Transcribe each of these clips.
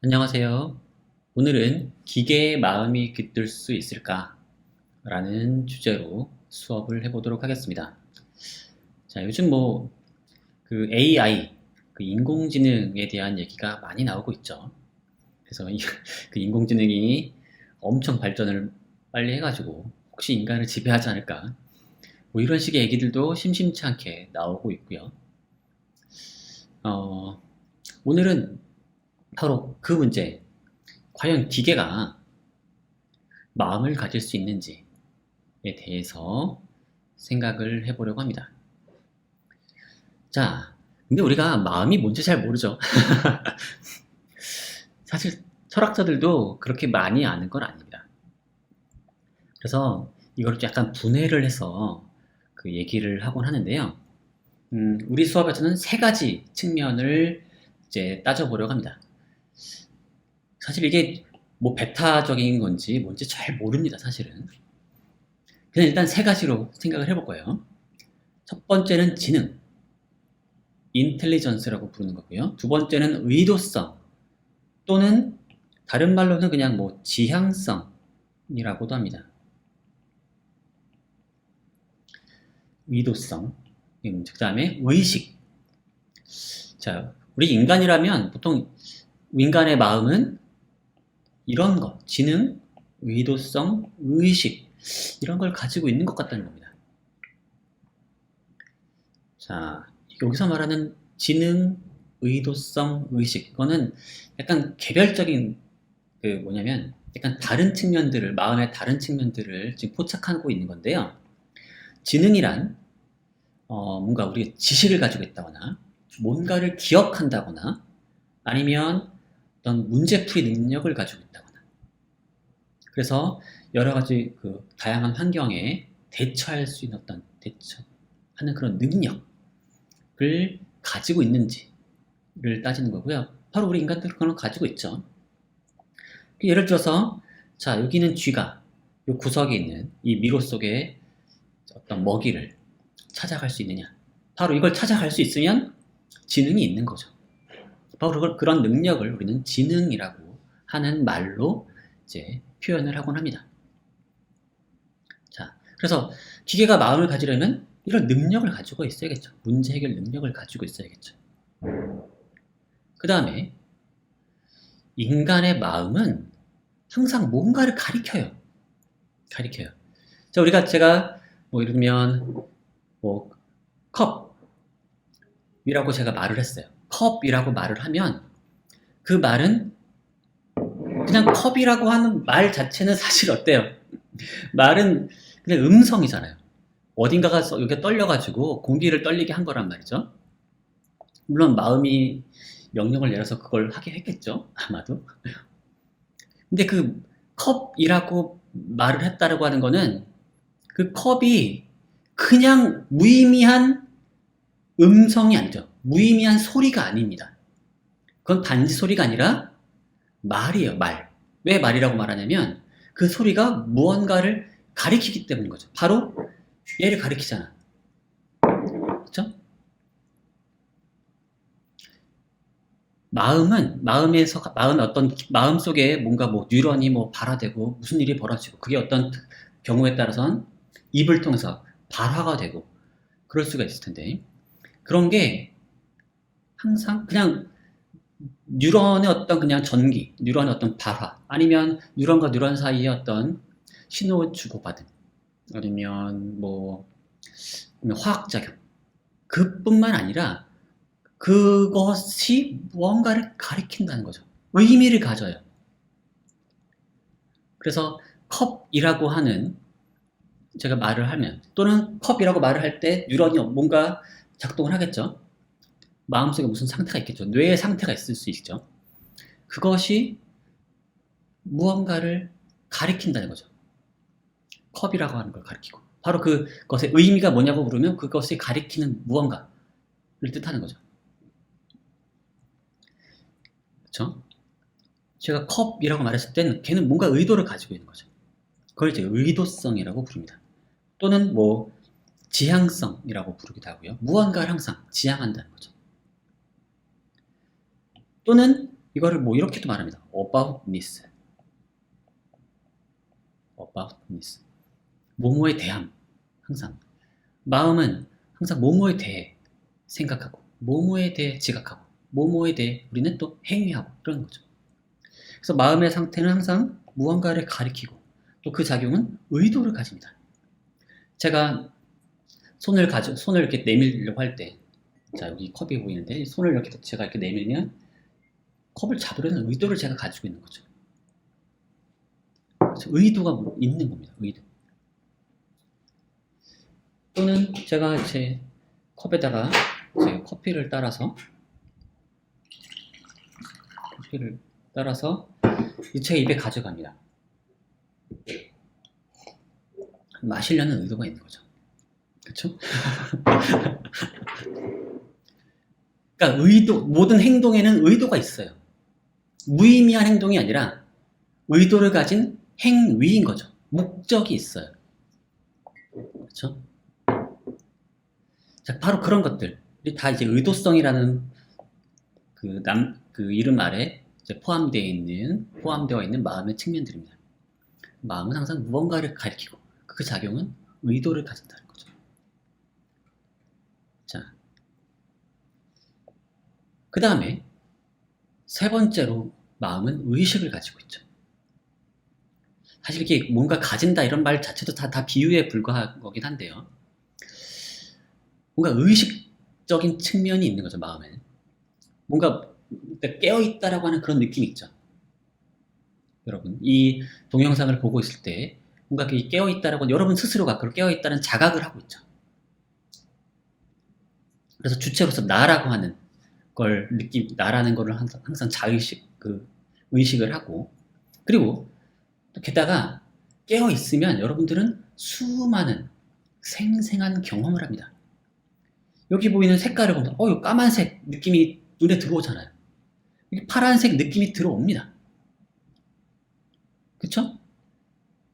안녕하세요. 오늘은 기계의 마음이 깃들 수 있을까? 라는 주제로 수업을 해보도록 하겠습니다. 자, 요즘 그 AI, 그 인공지능에 대한 얘기가 많이 나오고 있죠. 그래서 그 인공지능이 엄청 발전을 빨리 해가지고 혹시 인간을 지배하지 않을까? 뭐 이런 식의 얘기들도 심심치 않게 나오고 있고요. 어, 오늘은 바로 그 문제, 과연 기계가 마음을 가질 수 있는지에 대해서 생각을 해보려고 합니다. 자, 근데 우리가 마음이 뭔지 잘 모르죠. 사실 철학자들도 그렇게 많이 아는 건 아닙니다. 그래서 이걸 약간 분해를 해서 그 얘기를 하곤 하는데요. 우리 수업에서는 세 가지 측면을 이제 따져보려고 합니다. 사실 이게 뭐 베타적인 건지 뭔지 잘 모릅니다, 사실은. 그냥 일단 세 가지로 생각을 해볼 거예요. 첫 번째는 지능, 인텔리전스라고 부르는 거고요. 두 번째는 의도성 또는 다른 말로는 그냥 뭐 지향성이라고도 합니다. 의도성. 그 다음에 의식. 자, 우리 인간이라면 보통 인간의 마음은 이런 거, 지능, 의도성, 의식 이런 걸 가지고 있는 것 같다는 겁니다. 자, 여기서 말하는 지능, 의도성, 의식 이거는 약간 개별적인 그 뭐냐면 약간 다른 측면들을 마음의 다른 측면들을 지금 포착하고 있는 건데요. 지능이란 뭔가 우리가 지식을 가지고 있다거나 뭔가를 기억한다거나 아니면 어떤 문제풀이 능력을 가지고 있다거나 그래서 여러 가지 그 다양한 환경에 대처할 수 있는 어떤 대처하는 그런 능력을 가지고 있는지를 따지는 거고요. 바로 우리 인간들은 그런 걸 가지고 있죠. 예를 들어서 자 여기는 쥐가 이 구석에 있는 이 미로 속에 어떤 먹이를 찾아갈 수 있느냐 바로 이걸 찾아갈 수 있으면 지능이 있는 거죠. 바로 그런 능력을 우리는 지능이라고 하는 말로 이제 표현을 하곤 합니다. 자, 그래서 기계가 마음을 가지려면 이런 능력을 가지고 있어야겠죠. 문제 해결 능력을 가지고 있어야겠죠. 그 다음에 인간의 마음은 항상 뭔가를 가리켜요. 가리켜요. 자, 제가 뭐 예를 들면 뭐 컵이라고 제가 말을 했어요. 컵이라고 말을 하면 그 말은 그냥 컵이라고 하는 말 자체는 사실 어때요? 말은 그냥 음성이잖아요. 어딘가가 이렇게 떨려가지고 공기를 떨리게 한 거란 말이죠. 물론 마음이 명령을 내려서 그걸 하게 했겠죠. 아마도. 근데 그 컵이라고 말을 했다라고 하는 거는 그 컵이 그냥 무의미한 음성이 아니죠. 무의미한 소리가 아닙니다. 그건 단지 소리가 아니라 말이에요, 말. 왜 말이라고 말하냐면 그 소리가 무언가를 가리키기 때문인 거죠. 바로 얘를 가리키잖아. 그렇죠? 마음 속에 뭔가 뭐 뉴런이 뭐 발화되고 무슨 일이 벌어지고 그게 어떤 경우에 따라서는 입을 통해서 발화가 되고 그럴 수가 있을 텐데 그런 게 항상 그냥 뉴런의 어떤 그냥 전기, 뉴런의 어떤 발화 아니면 뉴런과 뉴런 사이의 어떤 신호 주고받음 아니면 뭐 화학작용 그뿐만 아니라 그것이 무언가를 가리킨다는 거죠. 의미를 가져요. 그래서 컵이라고 하는 제가 말을 하면 또는 컵이라고 말을 할 때 뉴런이 뭔가 작동을 하겠죠. 마음속에 무슨 상태가 있겠죠. 뇌의 상태가 있을 수 있죠. 그것이 무언가를 가리킨다는 거죠. 컵이라고 하는 걸 가리키고 바로 그것의 의미가 뭐냐고 물으면 그것이 가리키는 무언가를 뜻하는 거죠. 그렇죠? 제가 컵이라고 말했을 때는 걔는 뭔가 의도를 가지고 있는 거죠. 그걸 이제 의도성이라고 부릅니다. 또는 뭐 지향성이라고 부르기도 하고요. 무언가를 항상 지향한다는 거죠. 또는 이거를 뭐 이렇게도 말합니다. aboutness. 뭐뭐에 대함. 항상. 마음은 항상 뭐뭐에 대해 생각하고, 뭐뭐에 대해 지각하고, 뭐뭐에 대해 우리는 또 행위하고, 이런 거죠. 그래서 마음의 상태는 항상 무언가를 가리키고, 또 그 작용은 의도를 가집니다. 제가 손을 이렇게 내밀려고 할 때, 자, 여기 컵이 보이는데, 손을 이렇게 제가 이렇게 내밀면, 컵을 잡으려는 의도를 제가 가지고 있는 거죠. 그래서 의도가 있는 겁니다. 의도. 또는 제가 이제 컵에다가 이제 커피를 따라서 제 입에 가져갑니다. 마시려는 의도가 있는 거죠. 그렇죠? 그러니까 모든 행동에는 의도가 있어요. 무의미한 행동이 아니라 의도를 가진 행위인 거죠. 목적이 있어요. 그렇죠? 자, 바로 그런 것들이 다 이제 의도성이라는 그 이름 아래 이제 포함되어 있는 마음의 측면들입니다. 마음은 항상 무언가를 가리키고 그 작용은 의도를 가진다는 거죠. 자, 그 다음에 세 번째로 마음은 의식을 가지고 있죠. 사실 이게 뭔가 가진다 이런 말 자체도 다 비유에 불과한 거긴 한데요. 뭔가 의식적인 측면이 있는 거죠, 마음에. 뭔가 깨어있다라고 하는 그런 느낌이 있죠. 여러분, 이 동영상을 보고 있을 때 뭔가 깨어있다라고 여러분 스스로가 그걸 깨어있다는 자각을 하고 있죠. 그래서 주체로서 나라고 하는 걸 나라는 거를 항상 자의식, 의식을 하고, 그리고 게다가 깨어있으면 여러분들은 수많은 생생한 경험을 합니다. 여기 보이는 색깔을 보면, 이 까만색 느낌이 눈에 들어오잖아요. 파란색 느낌이 들어옵니다. 그쵸?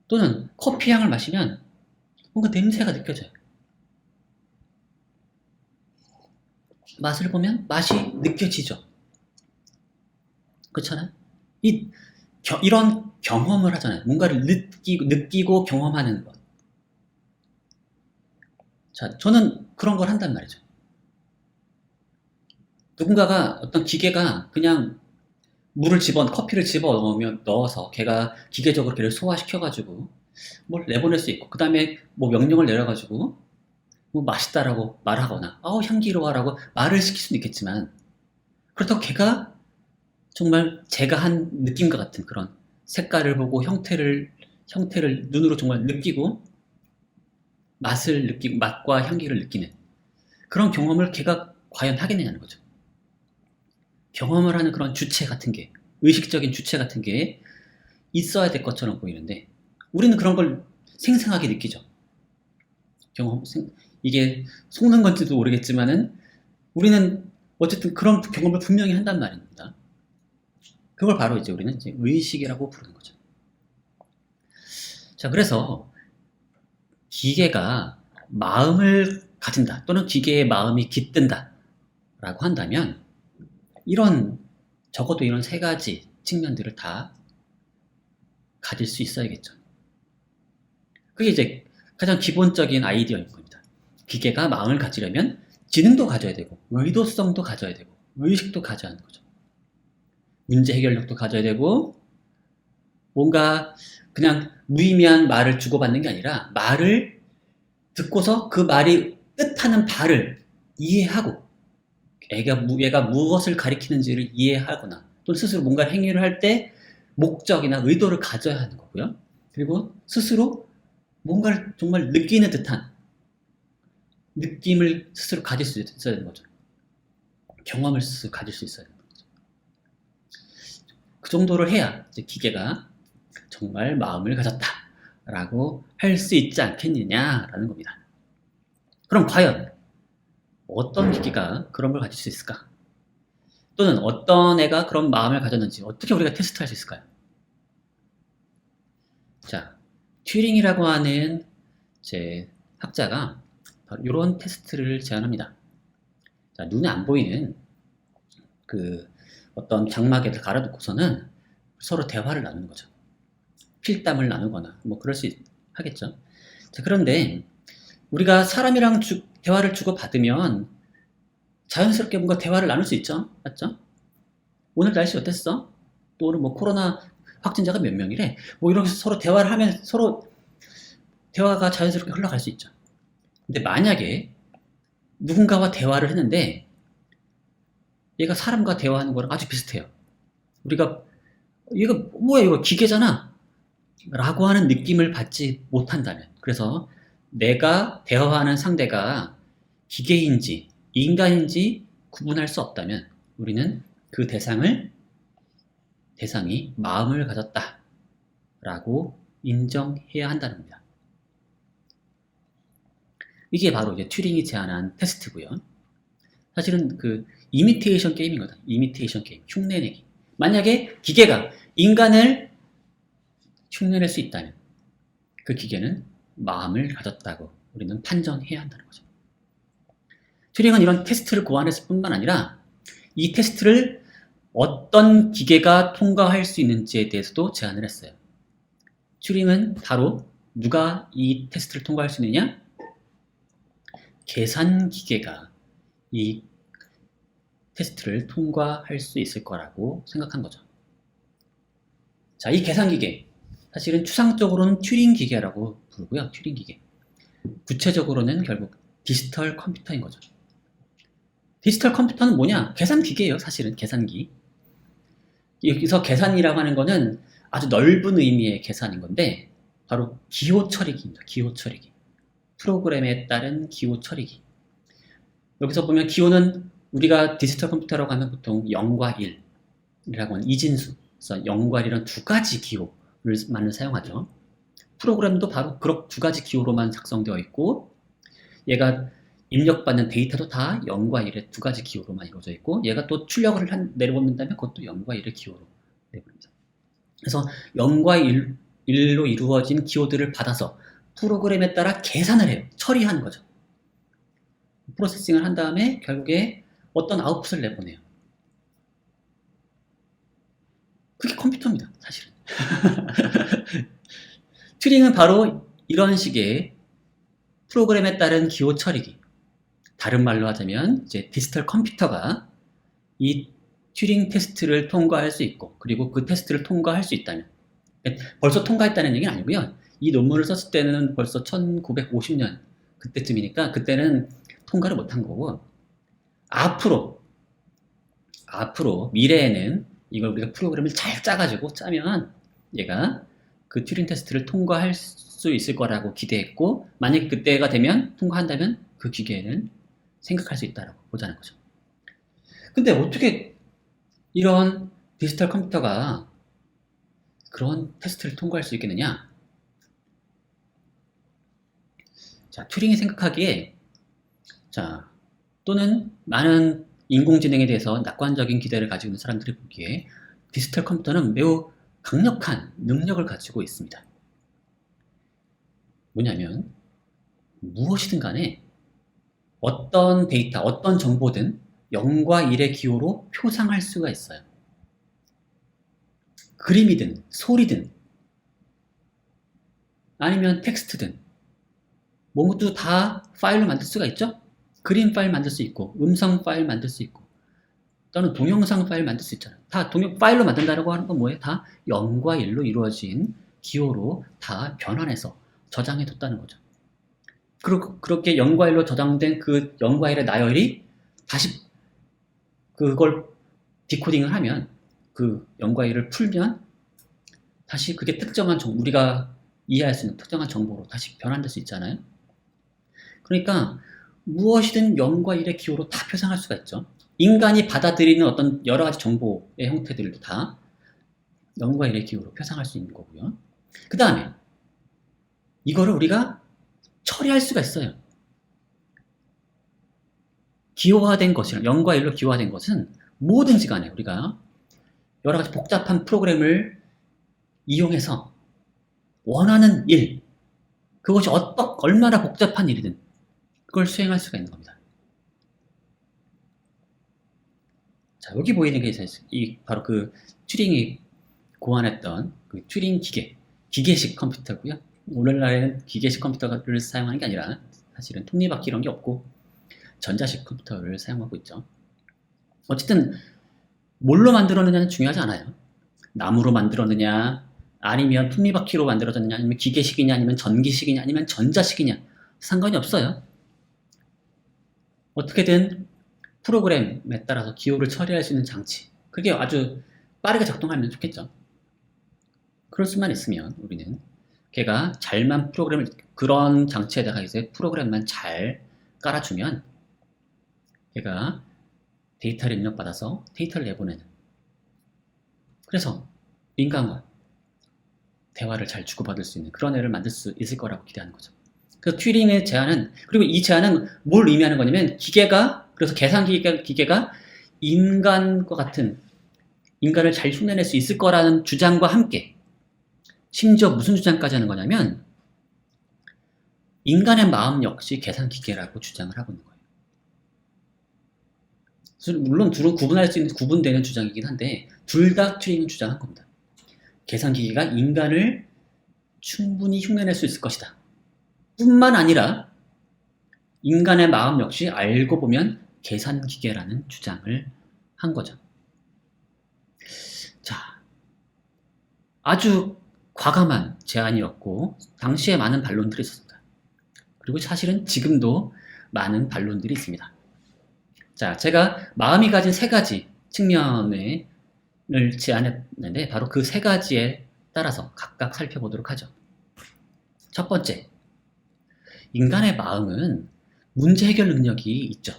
또는 커피 향을 마시면 뭔가 냄새가 느껴져요. 맛을 보면 맛이 느껴지죠. 그렇잖아요? 이런 경험을 하잖아요. 뭔가를 느끼고 경험하는 것. 자, 저는 그런 걸 한단 말이죠. 누군가가 어떤 기계가 그냥 커피를 넣어서 걔가 기계적으로 걔를 소화시켜가지고 뭘 내보낼 수 있고, 그 다음에 뭐 명령을 내려가지고 뭐 맛있다라고 말하거나 향기로워라고 말을 시킬 수는 있겠지만, 그렇다고 걔가 정말 제가 한 느낌과 같은 그런 색깔을 보고 형태를 눈으로 정말 느끼고 맛과 향기를 느끼는 그런 경험을 걔가 과연 하겠느냐는 거죠. 경험을 하는 그런 주체 같은 게, 의식적인 주체 같은 게 있어야 될 것처럼 보이는데, 우리는 그런 걸 생생하게 느끼죠. 이게 속는 건지도 모르겠지만은 우리는 어쨌든 그런 경험을 분명히 한단 말입니다. 그걸 바로 이제 우리는 이제 의식이라고 부르는 거죠. 자, 그래서 기계가 마음을 가진다, 또는 기계의 마음이 깃든다 라고 한다면 적어도 이런 세 가지 측면들을 다 가질 수 있어야겠죠. 그게 이제 가장 기본적인 아이디어인 겁니다. 기계가 마음을 가지려면 지능도 가져야 되고, 의도성도 가져야 되고, 의식도 가져야 하는 거죠. 문제 해결력도 가져야 되고, 뭔가 그냥 무의미한 말을 주고받는 게 아니라 말을 듣고서 그 말이 뜻하는 바를 이해하고, 얘가 무엇을 가리키는지를 이해하거나, 또는 스스로 뭔가 행위를 할 때 목적이나 의도를 가져야 하는 거고요. 그리고 스스로 뭔가를 정말 느끼는 듯한 느낌을 스스로 가질 수 있어야 되는 거죠. 경험을 스스로 가질 수 있어야 되는 거죠. 그 정도를 해야 이제 기계가 정말 마음을 가졌다라고 할 수 있지 않겠느냐라는 겁니다. 그럼 과연 어떤 기계가 그런 걸 가질 수 있을까? 또는 어떤 애가 그런 마음을 가졌는지 어떻게 우리가 테스트할 수 있을까요? 자, 튜링이라고 하는 제 학자가 바로 이런 테스트를 제안합니다. 자, 눈에 안 보이는 어떤 장막에를 갈아놓고서는 서로 대화를 나누는 거죠. 필담을 나누거나 뭐 그럴 수 하겠죠. 자, 그런데 우리가 사람이랑 대화를 주고받으면 자연스럽게 뭔가 대화를 나눌 수 있죠. 맞죠? 오늘 날씨 어땠어? 또 오늘 뭐 코로나 확진자가 몇 명이래? 뭐 이렇게 서로 대화를 하면 서로 대화가 자연스럽게 흘러갈 수 있죠. 근데 만약에 누군가와 대화를 했는데 얘가 사람과 대화하는 거랑 아주 비슷해요. 우리가 얘가 뭐야 이거 기계잖아 라고 하는 느낌을 받지 못한다면, 그래서 내가 대화하는 상대가 기계인지 인간인지 구분할 수 없다면 우리는 그 대상이 마음을 가졌다 라고 인정해야 한다는 겁니다. 이게 바로 이제 튜링이 제안한 테스트고요. 사실은 그 이미테이션 게임인 거다. 이미테이션 게임, 흉내내기. 만약에 기계가 인간을 흉내낼 수 있다면 그 기계는 마음을 가졌다고 우리는 판정해야 한다는 거죠. 튜링은 이런 테스트를 고안했을 뿐만 아니라 이 테스트를 어떤 기계가 통과할 수 있는지에 대해서도 제안을 했어요. 튜링은 바로 누가 이 테스트를 통과할 수 있느냐? 계산 기계가 이 테스트를 통과할 수 있을 거라고 생각한 거죠. 자, 이 계산 기계 사실은 추상적으로는 튜링 기계라고 부르고요. 튜링 기계. 구체적으로는 결국 디지털 컴퓨터인 거죠. 디지털 컴퓨터는 뭐냐? 계산 기계예요. 사실은 계산기. 여기서 계산이라고 하는 거는 아주 넓은 의미의 계산인 건데 바로 기호 처리기입니다. 기호 처리기. 프로그램에 따른 기호 처리기. 여기서 보면 기호는 우리가 디지털 컴퓨터라고 하면 보통 0과 1이라고 하는 이진수. 그래서 0과 1이란 두 가지 기호를 사용하죠. 프로그램도 바로 그런 두 가지 기호로만 작성되어 있고 얘가 입력받는 데이터도 다 0과 1의 두 가지 기호로만 이루어져 있고 얘가 또 출력을 내려보낸다면 그것도 0과 1의 기호로 내보냅니다. 그래서 0과 1로 이루어진 기호들을 받아서 프로그램에 따라 계산을 해요. 처리하는 거죠. 프로세싱을 한 다음에 결국에 어떤 아웃풋을 내보내요. 그게 컴퓨터입니다. 사실은. 튜링은 바로 이런 식의 프로그램에 따른 기호 처리기. 다른 말로 하자면 이제 디지털 컴퓨터가 이 튜링 테스트를 통과할 수 있고 그리고 그 테스트를 통과할 수 있다면, 벌써 통과했다는 얘기는 아니고요. 이 논문을 썼을 때는 벌써 1950년 그때쯤이니까 그때는 통과를 못한 거고, 앞으로 미래에는 이걸 우리가 프로그램을 잘 짜면 얘가 그 튜링 테스트를 통과할 수 있을 거라고 기대했고, 만약에 그때가 되면 통과한다면 그 기계는 생각할 수 있다라고 보자는 거죠. 근데 어떻게 이런 디지털 컴퓨터가 그런 테스트를 통과할 수 있겠느냐? 자, 튜링이 생각하기에 또는 많은 인공지능에 대해서 낙관적인 기대를 가지고 있는 사람들이 보기에 디지털 컴퓨터는 매우 강력한 능력을 가지고 있습니다. 뭐냐면 무엇이든 간에 어떤 데이터, 어떤 정보든 0과 1의 기호로 표상할 수가 있어요. 그림이든 소리든 아니면 텍스트든 모두 다 파일로 만들 수가 있죠? 그림 파일 만들 수 있고 음성 파일 만들 수 있고 또는 동영상 파일 만들 수 있잖아요. 다 파일로 만든다고 하는 건 뭐예요? 다 0과 1로 이루어진 기호로 다 변환해서 저장해 뒀다는 거죠. 그렇게 0과 1로 저장된 그 0과 1의 나열이 다시 그걸 디코딩을 하면 그 0과 1을 풀면 다시 그게 특정한 우리가 이해할 수 있는 특정한 정보로 다시 변환될 수 있잖아요. 그러니까 무엇이든 0과 1의 기호로 다 표상할 수가 있죠. 인간이 받아들이는 어떤 여러 가지 정보의 형태들도 다 0과 1의 기호로 표상할 수 있는 거고요. 그 다음에 이거를 우리가 처리할 수가 있어요. 기호화된 것이랑 0과 1로 기호화된 것은 뭐든지 간에 우리가 여러 가지 복잡한 프로그램을 이용해서 원하는 일, 그것이 얼마나 복잡한 일이든 그걸 수행할 수가 있는 겁니다. 자, 여기 보이는 게 바로 그 튜링이 고안했던 그 튜링 기계식 컴퓨터고요. 오늘날에는 기계식 컴퓨터를 사용하는 게 아니라 사실은 톱니바퀴 이런 게 없고 전자식 컴퓨터를 사용하고 있죠. 어쨌든 뭘로 만들었느냐는 중요하지 않아요. 나무로 만들었느냐, 아니면 톱니바퀴로 만들어졌느냐, 아니면 기계식이냐, 아니면 전기식이냐, 아니면 전자식이냐 상관이 없어요. 어떻게든 프로그램에 따라서 기호를 처리할 수 있는 장치, 그게 아주 빠르게 작동하면 좋겠죠. 그럴 수만 있으면 우리는 걔가 잘만 그런 장치에다가 이제 프로그램만 잘 깔아주면 걔가 데이터를 입력받아서 데이터를 내보내는, 그래서 인간과 대화를 잘 주고받을 수 있는 그런 애를 만들 수 있을 거라고 기대하는 거죠. 그래서 튜링의 제안은, 그리고 이 제안은 뭘 의미하는 거냐면 그래서 기계가 인간과 같은, 인간을 잘 흉내낼 수 있을 거라는 주장과 함께, 심지어 무슨 주장까지 하는 거냐면 인간의 마음 역시 계산기계라고 주장을 하고 있는 거예요. 물론 둘은 구분되는 주장이긴 한데 둘 다 튜링은 주장한 겁니다. 계산기계가 인간을 충분히 흉내낼 수 있을 것이다. 뿐만 아니라 인간의 마음 역시 알고 보면 계산기계라는 주장을 한 거죠. 자, 아주 과감한 제안이었고 당시에 많은 반론들이 있었습니다. 그리고 사실은 지금도 많은 반론들이 있습니다. 자, 제가 마음이 가진 세 가지 측면을 제안했는데 바로 그 세 가지에 따라서 각각 살펴보도록 하죠. 첫 번째, 인간의 마음은 문제 해결 능력이 있죠.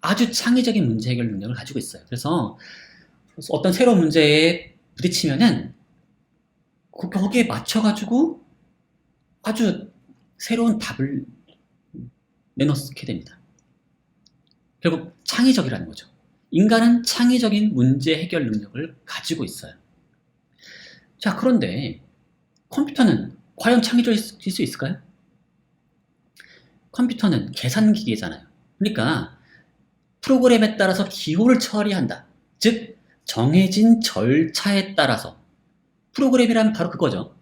아주 창의적인 문제 해결 능력을 가지고 있어요. 그래서 어떤 새로운 문제에 부딪히면은 거기에 맞춰가지고 아주 새로운 답을 내놓게 됩니다. 결국 창의적이라는 거죠. 인간은 창의적인 문제 해결 능력을 가지고 있어요. 자, 그런데 컴퓨터는 과연 창의적일 수 있을까요? 컴퓨터는 계산기계잖아요. 그러니까 프로그램에 따라서 기호를 처리한다. 즉 정해진 절차에 따라서, 프로그램이란 바로 그거죠.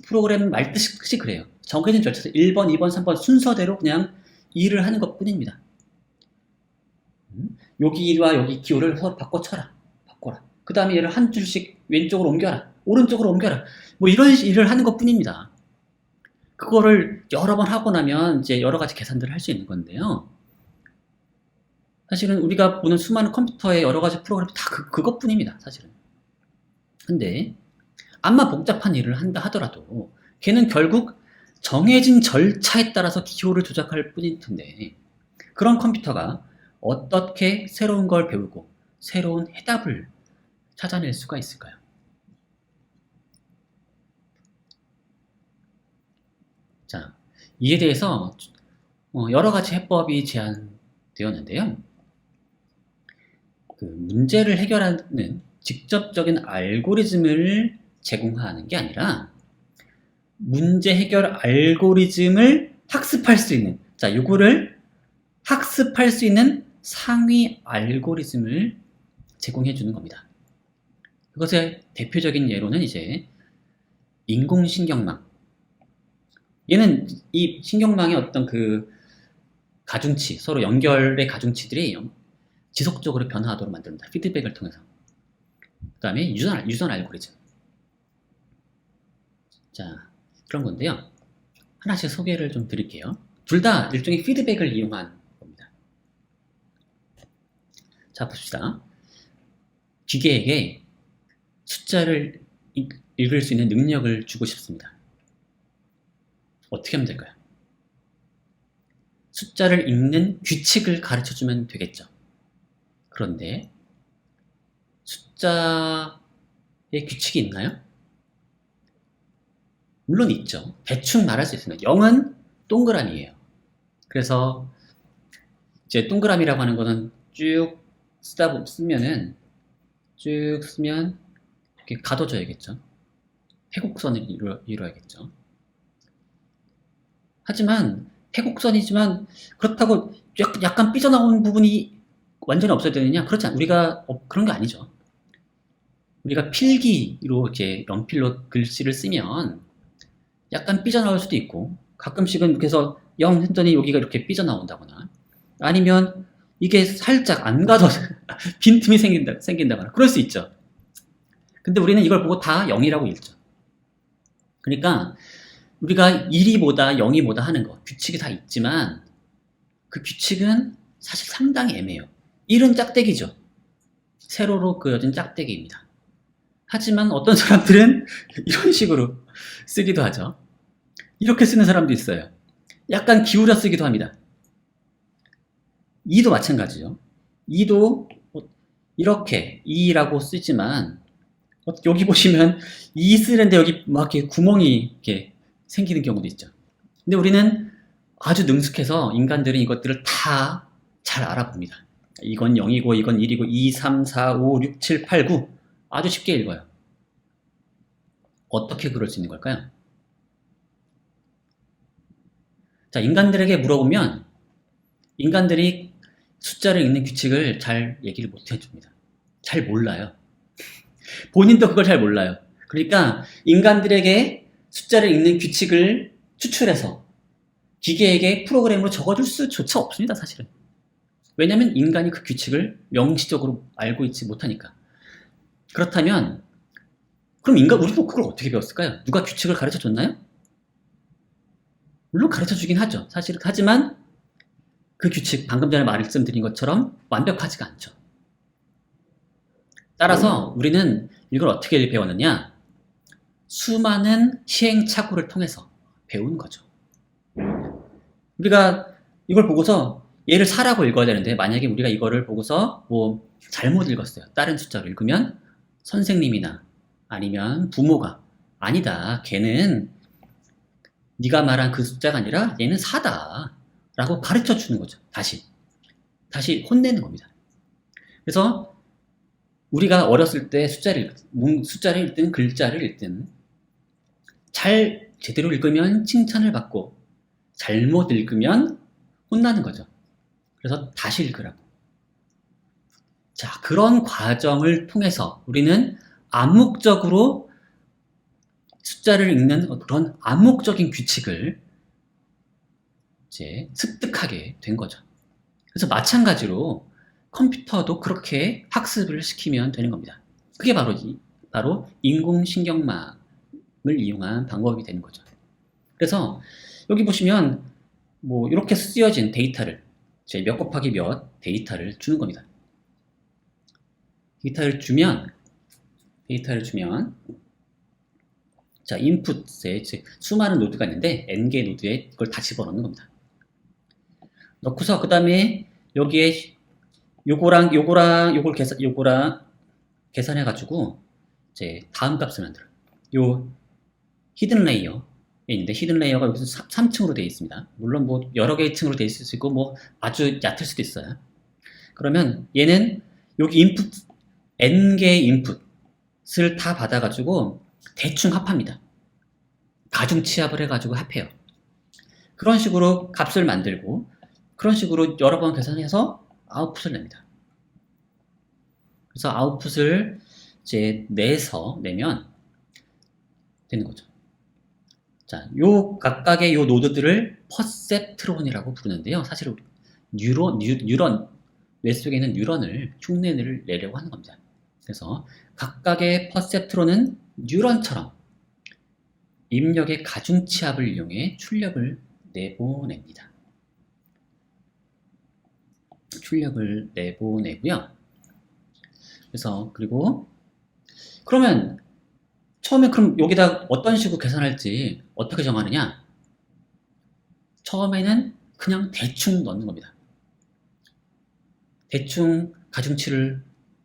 프로그램 말 뜻이 그래요. 정해진 절차에서 1번, 2번, 3번 순서대로 그냥 일을 하는 것 뿐입니다. 여기와 여기 기호를 서로 바꿔라. 그 다음에 얘를 한 줄씩 왼쪽으로 옮겨라. 오른쪽으로 옮겨라. 뭐 이런 일을 하는 것 뿐입니다. 그거를 여러 번 하고 나면 이제 여러 가지 계산들을 할 수 있는 건데요. 사실은 우리가 보는 수많은 컴퓨터의 여러 가지 프로그램이 다 그것뿐입니다. 사실은. 근데 암만 복잡한 일을 한다 하더라도 걔는 결국 정해진 절차에 따라서 기호를 조작할 뿐일 텐데, 그런 컴퓨터가 어떻게 새로운 걸 배우고 새로운 해답을 찾아낼 수가 있을까요? 자, 이에 대해서 여러 가지 해법이 제안되었는데요. 그 문제를 해결하는 직접적인 알고리즘을 제공하는 게 아니라 문제 해결 알고리즘을 학습할 수 있는, 자, 요거를 학습할 수 있는 상위 알고리즘을 제공해 주는 겁니다. 그것의 대표적인 예로는 이제 인공신경망. 얘는 이 신경망의 어떤 그 가중치, 서로 연결의 가중치들이 지속적으로 변화하도록 만듭니다. 피드백을 통해서. 그 다음에 유전 알고리즘. 자, 그런 건데요. 하나씩 소개를 좀 드릴게요. 둘 다 일종의 피드백을 이용한 겁니다. 자, 봅시다. 기계에게 숫자를 읽을 수 있는 능력을 주고 싶습니다. 어떻게 하면 될까요? 숫자를 읽는 규칙을 가르쳐주면 되겠죠. 그런데 숫자의 규칙이 있나요? 물론 있죠. 대충 말할 수 있습니다. 0은 동그라미예요. 그래서 이제 동그라미라고 하는 거는 쭉 쓰면 이렇게 가둬줘야겠죠. 회곡선을 이루어야겠죠. 하지만 회곡선이지만 그렇다고 약간 삐져나온 부분이 완전히 없어야 되느냐? 그렇지 않, 우리가, 그런 게 아니죠. 우리가 필기로 이제 연필로 글씨를 쓰면 약간 삐져나올 수도 있고, 가끔씩은 그래서 영 했더니 여기가 이렇게 삐져나온다거나, 아니면 이게 살짝 안 가도 빈틈이 생긴다거나, 그럴 수 있죠. 근데 우리는 이걸 보고 다 0이라고 읽죠. 그러니까 우리가 1이 뭐다, 0이 뭐다 하는 거, 규칙이 다 있지만 그 규칙은 사실 상당히 애매해요. 1은 짝대기죠. 세로로 그어진 짝대기입니다. 하지만 어떤 사람들은 이런 식으로 쓰기도 하죠. 이렇게 쓰는 사람도 있어요. 약간 기울여 쓰기도 합니다. 2도 마찬가지죠. 2도 이렇게 2라고 쓰지만 여기 보시면 2 쓰는데 여기 막 이렇게 구멍이 이렇게 생기는 경우도 있죠. 근데 우리는 아주 능숙해서 인간들은 이것들을 다 잘 알아봅니다. 이건 0이고 이건 1이고 2, 3, 4, 5, 6, 7, 8, 9 아주 쉽게 읽어요. 어떻게 그럴 수 있는 걸까요? 자, 인간들에게 물어보면 인간들이 숫자를 읽는 규칙을 잘 얘기를 못 해줍니다. 잘 몰라요. 본인도 그걸 잘 몰라요. 그러니까 인간들에게 숫자를 읽는 규칙을 추출해서 기계에게 프로그램으로 적어줄 수조차 없습니다, 사실은. 왜냐하면 인간이 그 규칙을 명시적으로 알고 있지 못하니까. 그렇다면 그럼 우리도 그걸 어떻게 배웠을까요? 누가 규칙을 가르쳐 줬나요? 물론 가르쳐 주긴 하죠. 사실 하지만 그 규칙, 방금 전에 말씀드린 것처럼 완벽하지가 않죠. 따라서 우리는 이걸 어떻게 배웠느냐? 수많은 시행착오를 통해서 배운 거죠. 우리가 이걸 보고서 얘를 4라고 읽어야 되는데 만약에 우리가 이거를 보고서 뭐 잘못 읽었어요. 다른 숫자로 읽으면 선생님이나 아니면 부모가 아니다. 걔는 네가 말한 그 숫자가 아니라 얘는 4다. 라고 가르쳐 주는 거죠. 다시 혼내는 겁니다. 그래서 우리가 어렸을 때 숫자를 읽든 글자를 읽든 잘 제대로 읽으면 칭찬을 받고 잘못 읽으면 혼나는 거죠. 그래서 다시 읽으라고. 자, 그런 과정을 통해서 우리는 암묵적으로 숫자를 읽는 그런 암묵적인 규칙을 이제 습득하게 된 거죠. 그래서 마찬가지로 컴퓨터도 그렇게 학습을 시키면 되는 겁니다. 그게 바로 인공신경망을 이용한 방법이 되는 거죠. 그래서 여기 보시면 뭐 이렇게 쓰여진 데이터를 이제 몇 곱하기 몇 데이터를 주는 겁니다. 데이터를 주면 자, 인풋에 수많은 노드가 있는데 n개의 노드에 그걸 다 집어넣는 겁니다. 넣고서 그 다음에 여기에 요거랑 계산해 가지고 이제 다음 값을 만들어요. 요 히든 레이어에 있는데 히든 레이어가 여기서 3층으로 되어 있습니다. 물론 뭐 여러 개의 층으로 되어 있을 수 있고 뭐 아주 얕을 수도 있어요. 그러면 얘는 여기 인풋 n개의 인풋을 다 받아가지고 대충 합합니다. 가중치합을 해가지고 합해요. 그런 식으로 값을 만들고 그런 식으로 여러 번 계산해서 아웃풋을 냅니다. 그래서 아웃풋을 이제 내면 되는 거죠. 자, 요 각각의 요 노드들을 퍼셉트론이라고 부르는데요. 사실 뉴런 뇌 속에 있는 뉴런을 흉내를 내려고 하는 겁니다. 그래서 각각의 퍼셉트론은 뉴런처럼 입력의 가중치합을 이용해 출력을 내보냅니다. 출력을 내보내고요. 그래서 그리고 그러면 처음에 그럼 여기다 어떤 식으로 계산할지 어떻게 정하느냐? 처음에는 그냥 대충 넣는 겁니다. 대충 가중치를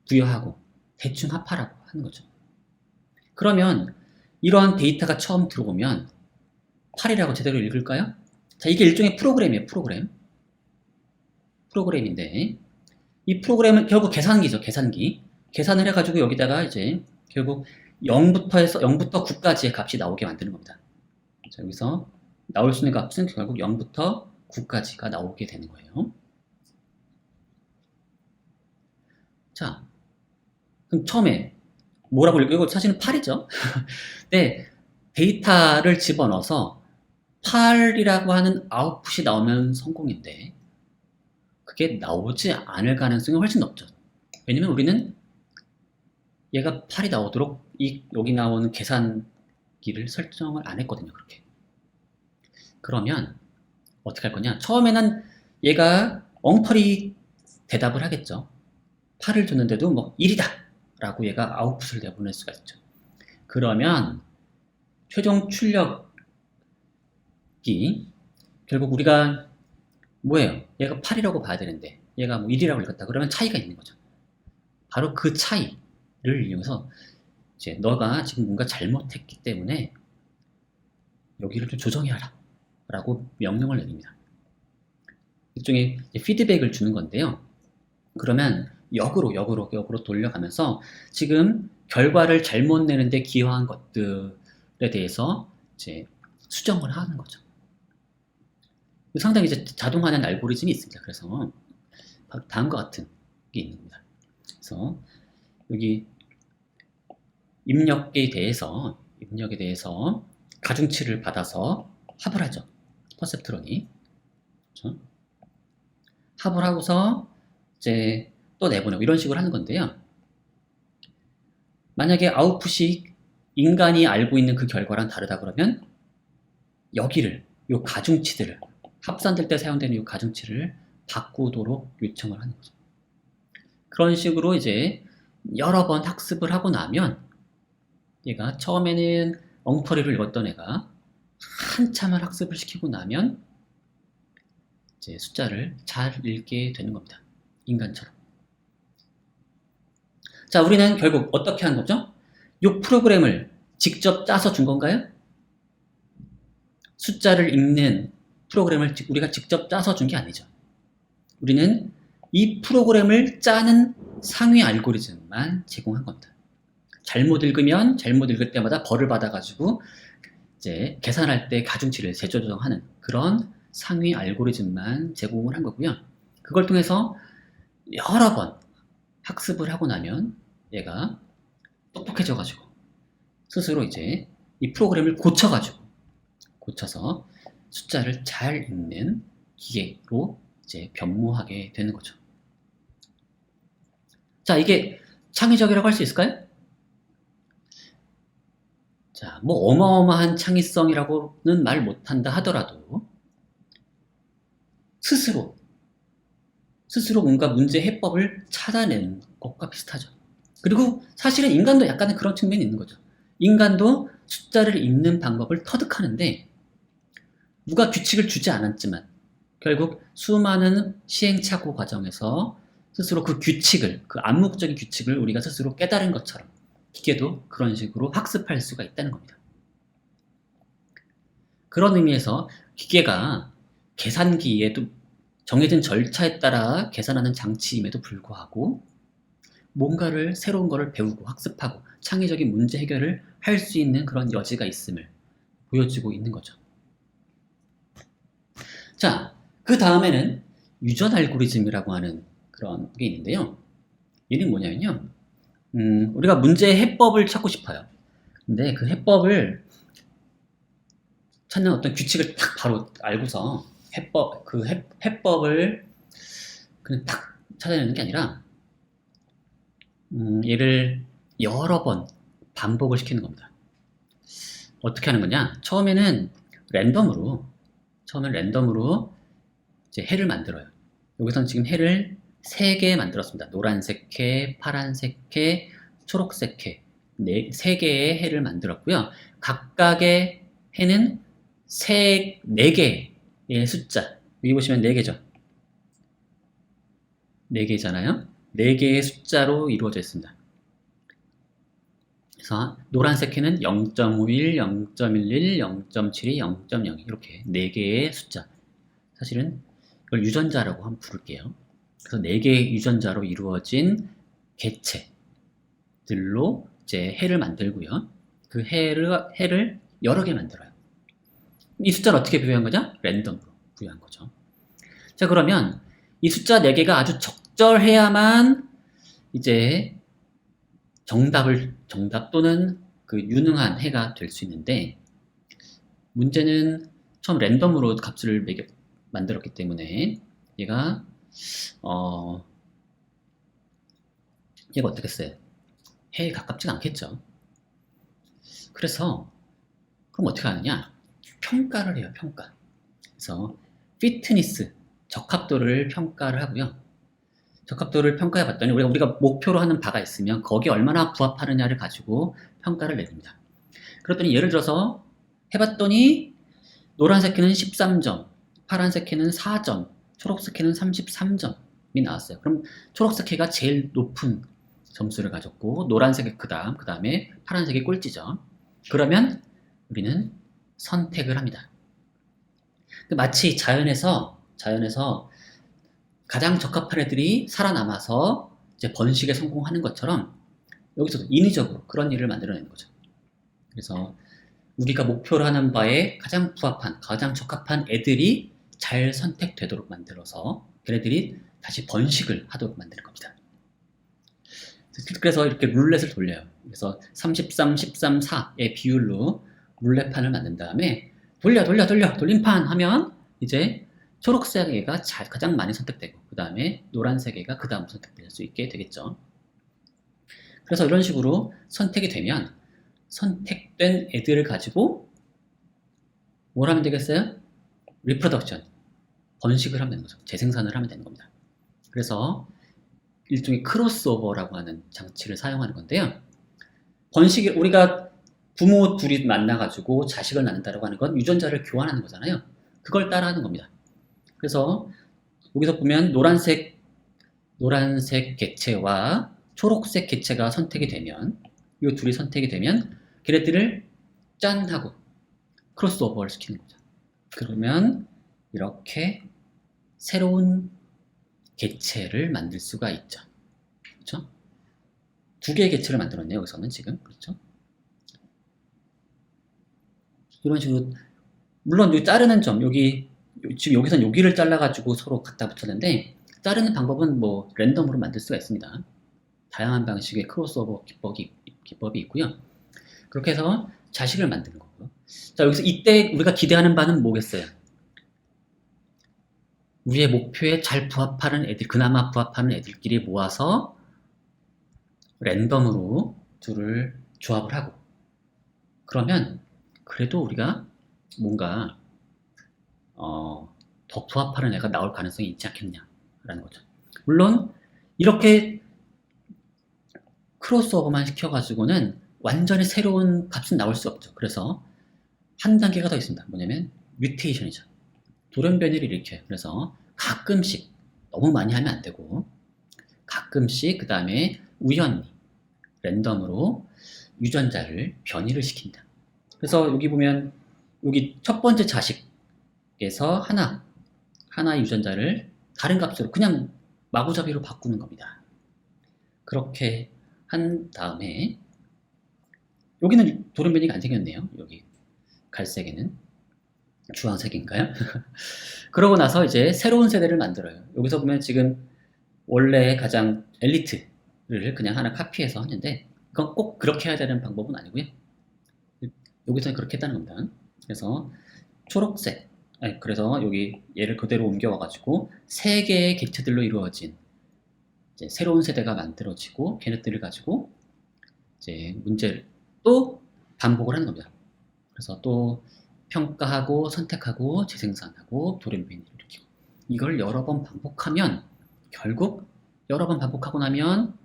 부여하고 대충 합하라고 하는 거죠. 그러면 이러한 데이터가 처음 들어오면 8이라고 제대로 읽을까요? 자, 이게 일종의 프로그램이에요. 프로그램인데 이 프로그램은 결국 계산기죠. 계산을 해가지고 여기다가 이제 결국 0부터 9까지의 값이 나오게 만드는 겁니다. 자, 여기서 나올 수 있는 값은 결국 0부터 9까지가 나오게 되는 거예요. 자, 그럼 처음에 뭐라고 이거 사실은 8이죠. 근데 데이터를 집어넣어서 8이라고 하는 아웃풋이 나오면 성공인데 그게 나오지 않을 가능성이 훨씬 높죠. 왜냐면 우리는 얘가 8이 나오도록 여기 나오는 계산기를 설정을 안 했거든요. 그렇게. 그러면 어떻게 할 거냐? 처음에는 얘가 엉터리 대답을 하겠죠. 8을 줬는데도 뭐 1이다 라고 얘가 아웃풋을 내보낼 수가 있죠. 그러면 최종 출력이 결국 우리가 뭐예요? 얘가 8이라고 봐야 되는데 얘가 뭐 1이라고 읽었다. 그러면 차이가 있는 거죠. 바로 그 차이를 이용해서 이제 너가 지금 뭔가 잘못했기 때문에 여기를 좀 조정해라 라고 명령을 내립니다. 일종의 피드백을 주는 건데요. 그러면 역으로 돌려가면서 지금 결과를 잘못 내는데 기여한 것들에 대해서 이제 수정을 하는 거죠. 상당히 이제 자동화된 알고리즘이 있습니다. 그래서 바로 다음과 같은 게 있습니다. 그래서 여기 입력에 대해서 가중치를 받아서 합을 하죠. 퍼셉트론이. 그렇죠? 합을 하고서 이제 또 내보내고 이런 식으로 하는 건데요. 만약에 아웃풋이 인간이 알고 있는 그 결과랑 다르다 그러면 여기를, 요 가중치들을, 합산될 때 사용되는 요 가중치를 바꾸도록 요청을 하는 거죠. 그런 식으로 이제 여러 번 학습을 하고 나면 얘가 처음에는 엉터리를 읽었던 애가 한참을 학습을 시키고 나면 이제 숫자를 잘 읽게 되는 겁니다. 인간처럼. 자, 우리는 결국 어떻게 한 거죠? 이 프로그램을 직접 짜서 준 건가요? 숫자를 읽는 프로그램을 우리가 직접 짜서 준 게 아니죠. 우리는 이 프로그램을 짜는 상위 알고리즘만 제공한 겁니다. 잘못 읽으면 잘못 읽을 때마다 벌을 받아가지고 이제 계산할 때 가중치를 재조정하는 그런 상위 알고리즘만 제공을 한 거고요. 그걸 통해서 여러 번 학습을 하고 나면 얘가 똑똑해져가지고 스스로 이제 이 프로그램을 고쳐서 숫자를 잘 읽는 기계로 이제 변모하게 되는 거죠. 자, 이게 창의적이라고 할 수 있을까요? 자, 뭐 어마어마한 창의성이라고는 말 못한다 하더라도 스스로 뭔가 문제 해법을 찾아내는 것과 비슷하죠. 그리고 사실은 인간도 약간의 그런 측면이 있는 거죠. 인간도 숫자를 읽는 방법을 터득하는데 누가 규칙을 주지 않았지만 결국 수많은 시행착오 과정에서 스스로 그 암묵적인 규칙을 우리가 스스로 깨달은 것처럼 기계도 그런 식으로 학습할 수가 있다는 겁니다. 그런 의미에서 기계가 계산기에도 정해진 절차에 따라 계산하는 장치임에도 불구하고 뭔가를 새로운 거를 배우고 학습하고 창의적인 문제 해결을 할 수 있는 그런 여지가 있음을 보여주고 있는 거죠. 자, 그 다음에는 유전 알고리즘이라고 하는 그런 게 있는데요. 얘는 뭐냐면요. 우리가 문제의 해법을 찾고 싶어요. 근데 그 해법을 찾는 어떤 규칙을 딱 바로 알고서 해법을 그냥 딱 찾아내는 게 아니라 얘를 여러 번 반복을 시키는 겁니다. 어떻게 하는 거냐? 처음에는 랜덤으로 이제 해를 만들어요. 여기서는 지금 해를 3개 만들었습니다. 노란색 해, 파란색 해, 초록색 해. 3개의 해를 만들었고요. 각각의 해는 4개의 숫자. 여기 보시면 4개죠. 4개잖아요. 4개의 숫자로 이루어져 있습니다. 그래서 노란색 해는 0.51, 0.11, 0.72, 0.02 이렇게 4개의 숫자. 사실은 이걸 유전자라고 한번 부를게요. 그래서 4개의 유전자로 이루어진 개체들로 이제 해를 만들고요. 그 해를 여러 개 만들어요. 이 숫자를 어떻게 부여한 거죠? 랜덤으로 부여한 거죠. 자, 그러면 이 숫자 4개가 아주 적절해야만 이제 정답 또는 그 유능한 해가 될 수 있는데, 문제는 처음 랜덤으로 값을 만들었기 때문에 얘가 얘가 어떻게 써요? 해에 가깝지가 않겠죠. 그래서 그럼 어떻게 하느냐? 평가를 해요. 평가. 그래서 피트니스, 적합도를 평가를 하고요. 적합도를 평가해 봤더니 우리가 목표로 하는 바가 있으면 거기에 얼마나 부합하느냐를 가지고 평가를 내립니다. 그랬더니 예를 들어서 해봤더니 노란색 해는 13점, 파란색 해는 4점, 초록색 해는 33점이 나왔어요. 그럼 초록색 해가 제일 높은 점수를 가졌고 노란색이 그 다음에 파란색이 꼴찌죠. 그러면 우리는 선택을 합니다. 마치 자연에서 가장 적합한 애들이 살아남아서 이제 번식에 성공하는 것처럼 여기서도 인위적으로 그런 일을 만들어내는 거죠. 그래서 우리가 목표로 하는 바에 가장 부합한, 가장 적합한 애들이 잘 선택되도록 만들어서 걔네들이 다시 번식을 하도록 만드는 겁니다. 그래서 이렇게 룰렛을 돌려요. 그래서 33, 13, 4의 비율로 룰렛판을 만든 다음에 돌림판 하면 이제 초록색 애가 가장 많이 선택되고 그 다음에 노란색 애가 그 다음 선택될 수 있게 되겠죠. 그래서 이런 식으로 선택이 되면 선택된 애들을 가지고 뭘 하면 되겠어요? 리프로덕션, 번식을 하면 되는 거죠. 재생산을 하면 되는 겁니다. 그래서 일종의 크로스오버라고 하는 장치를 사용하는 건데요. 번식이 우리가 부모 둘이 만나가지고 자식을 낳는다고 하는 건 유전자를 교환하는 거잖아요. 그걸 따라하는 겁니다. 그래서 여기서 보면 노란색 개체와 초록색 개체가 선택이 되면 이 둘이 선택이 되면 걔네들을 짠 하고 크로스오버를 시키는 거죠. 그러면 이렇게 새로운 개체를 만들 수가 있죠. 그렇죠? 두 개의 개체를 만들었네요. 여기서는 지금. 그렇죠? 이런 식으로 물론 이 자르는 점 지금 여기선 여기를 잘라가지고 서로 갖다 붙였는데 자르는 방법은 뭐 랜덤으로 만들 수가 있습니다. 다양한 방식의 크로스오버 기법이 있고요. 그렇게 해서 자식을 만드는 거고요. 자, 여기서 이때 우리가 기대하는 바는 뭐겠어요? 우리의 목표에 잘 부합하는 애들, 그나마 부합하는 애들끼리 모아서 랜덤으로 둘을 조합을 하고 그러면 그래도 우리가 뭔가 더 부합하는 애가 나올 가능성이 있지 않겠냐라는 거죠. 물론 이렇게 크로스오버만 시켜가지고는 완전히 새로운 값은 나올 수 없죠. 그래서 한 단계가 더 있습니다. 뭐냐면 뮤테이션이죠. 돌연변이를 일으켜요. 그래서 가끔씩 너무 많이 하면 안 되고 가끔씩 그 다음에 우연히 랜덤으로 유전자를 변이를 시킨다. 그래서 여기 보면 여기 첫 번째 자식에서 하나 유전자를 다른 값으로 그냥 마구잡이로 바꾸는 겁니다. 그렇게 한 다음에 여기는 돌연변이가 안 생겼네요. 여기 갈색에는 주황색인가요? 그러고 나서 이제 새로운 세대를 만들어요. 여기서 보면 지금 원래 가장 엘리트를 그냥 하나 카피해서 하는데 그건 꼭 그렇게 해야 되는 방법은 아니고요. 여기서는 그렇게 했다는 겁니다. 그래서 초록색, 그래서 여기 얘를 그대로 옮겨와가지고 세 개의 객체들로 이루어진 이제 새로운 세대가 만들어지고 걔네들을 가지고 이제 문제를 또 반복을 하는 겁니다. 그래서 또 평가하고 선택하고 재생산하고 돌연변이를 일으키고 이걸 여러 번 반복하면 결국 여러 번 반복하고 나면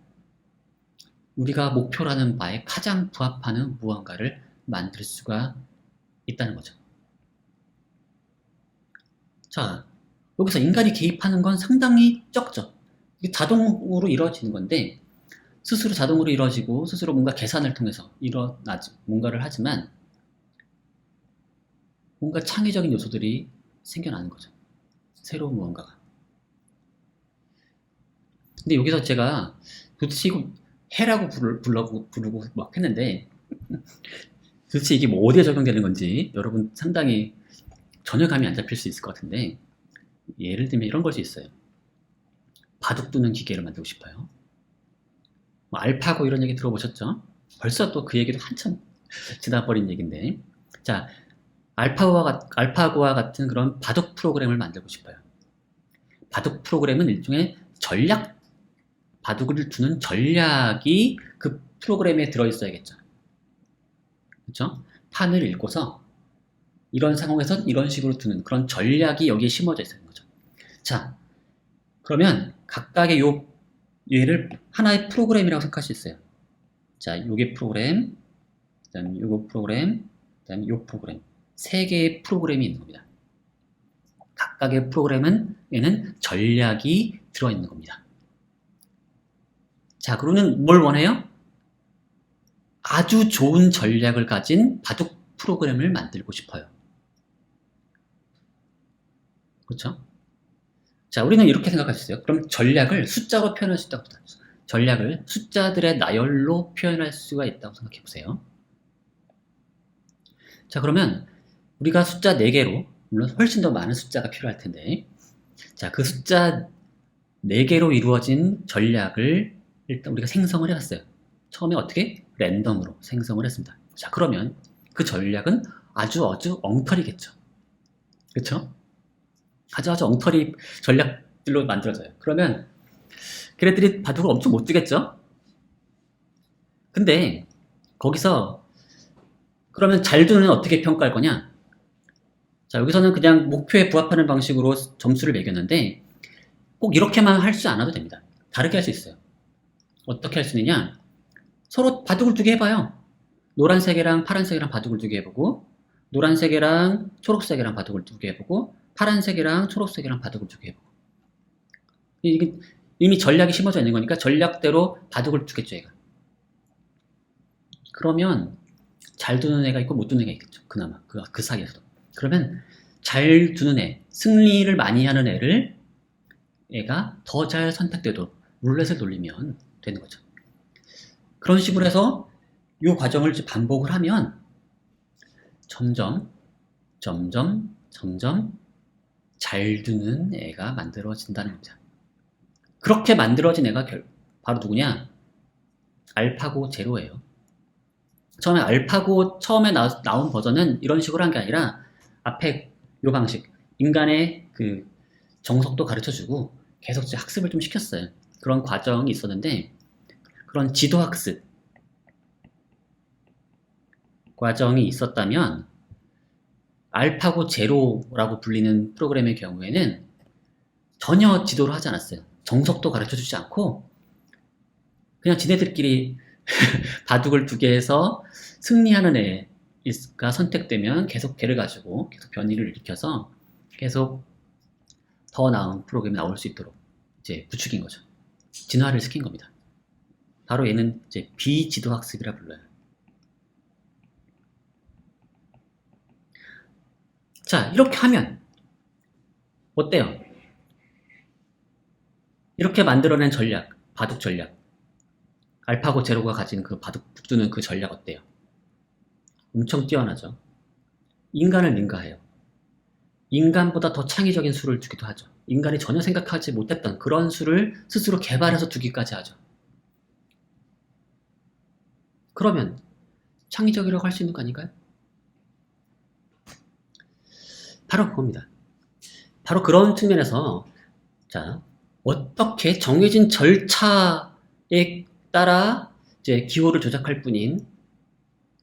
우리가 목표라는 바에 가장 부합하는 무언가를 만들 수가 있다는 거죠. 자, 여기서 인간이 개입하는 건 상당히 적죠. 이게 자동으로 이루어지는 건데 스스로 자동으로 이루어지고 스스로 뭔가 계산을 통해서 뭔가를 하지만 뭔가 창의적인 요소들이 생겨나는 거죠. 새로운 무언가가. 근데 여기서 제가 도대체 이거 해라고 부르고 막 했는데 도대체 이게 뭐 어디에 적용되는 건지 여러분 상당히 전혀 감이 안 잡힐 수 있을 것 같은데 예를 들면 이런 걸 수 있어요. 바둑 두는 기계를 만들고 싶어요. 뭐 알파고 이런 얘기 들어보셨죠? 벌써 또 그 얘기도 한참 지나버린 얘기인데, 자, 알파고와 같은 그런 바둑 프로그램을 만들고 싶어요. 바둑 프로그램은 일종의 전략, 바둑을 두는 전략이 그 프로그램에 들어있어야겠죠. 그렇죠? 판을 읽고서 이런 상황에서 이런 식으로 두는 그런 전략이 여기에 심어져 있는 거죠. 자, 그러면 각각의 얘를 하나의 프로그램이라고 생각할 수 있어요. 자, 요게 프로그램, 그 다음에 요거 프로그램, 그 다음에 요 프로그램. 세 개의 프로그램이 있는 겁니다. 각각의 프로그램에는 전략이 들어있는 겁니다. 자, 그러면 뭘 원해요? 아주 좋은 전략을 가진 바둑 프로그램을 만들고 싶어요. 그렇죠? 자, 우리는 이렇게 생각할 수 있어요. 그럼 전략을 숫자로 표현할 수 있다고 생각합니다. 전략을 숫자들의 나열로 표현할 수가 있다고 생각해 보세요. 자, 그러면 우리가 숫자 4개로, 물론 훨씬 더 많은 숫자가 필요할 텐데, 자, 그 숫자 4개로 이루어진 전략을 일단 우리가 생성을 해봤어요. 처음에 어떻게? 랜덤으로 생성을 했습니다. 자, 그러면 그 전략은 아주 엉터리겠죠. 그쵸? 아주 엉터리 전략들로 만들어져요. 그러면 걔네들이 바둑을 엄청 못 두겠죠? 근데 거기서 그러면 잘 두는 어떻게 평가할 거냐? 자, 여기서는 그냥 목표에 부합하는 방식으로 점수를 매겼는데 꼭 이렇게만 할 수 않아도 됩니다. 다르게 할 수 있어요. 어떻게 할 수 있느냐? 서로 바둑을 2개 해봐요. 노란색이랑 파란색이랑 바둑을 2개 해보고, 노란색이랑 초록색이랑 바둑을 2개 해보고, 파란색이랑 초록색이랑 바둑을 2개 해보고. 이게 이미 전략이 심어져 있는 거니까 전략대로 바둑을 두겠죠, 얘가. 그러면 잘 두는 애가 있고 못 두는 애가 있겠죠. 그나마 그 사이에서도. 그러면 잘 두는 애, 승리를 많이 하는 애가 더 잘 선택돼도 룰렛을 돌리면 되는 거죠. 그런 식으로 해서 이 과정을 반복을 하면 점점 잘 두는 애가 만들어진다는 겁니다. 그렇게 만들어진 애가 바로 누구냐? 알파고 제로예요. 처음에 나온 버전은 이런 식으로 한 게 아니라 앞에 이 방식, 인간의 그 정석도 가르쳐주고 계속 학습을 좀 시켰어요. 그런 과정이 있었는데 그런 지도학습 과정이 있었다면 알파고 제로라고 불리는 프로그램의 경우에는 전혀 지도를 하지 않았어요. 정석도 가르쳐주지 않고 그냥 지네들끼리 바둑을 2개 해서 승리하는 애가 선택되면 계속 걔를 가지고 계속 변이를 일으켜서 계속 더 나은 프로그램이 나올 수 있도록 이제 부추긴 거죠. 진화를 시킨 겁니다. 바로 얘는 이제 비지도학습이라 불러요. 자, 이렇게 하면 어때요? 이렇게 만들어낸 전략, 바둑 전략, 알파고 제로가 가진 그 바둑 두는 그 전략 어때요? 엄청 뛰어나죠. 인간을 능가해요. 인간보다 더 창의적인 수를 두기도 하죠. 인간이 전혀 생각하지 못했던 그런 수를 스스로 개발해서 두기까지 하죠. 그러면 창의적이라고 할 수 있는 거 아닌가요? 바로 그겁니다. 바로 그런 측면에서 자, 어떻게 정해진 절차에 따라 이제 기호를 조작할 뿐인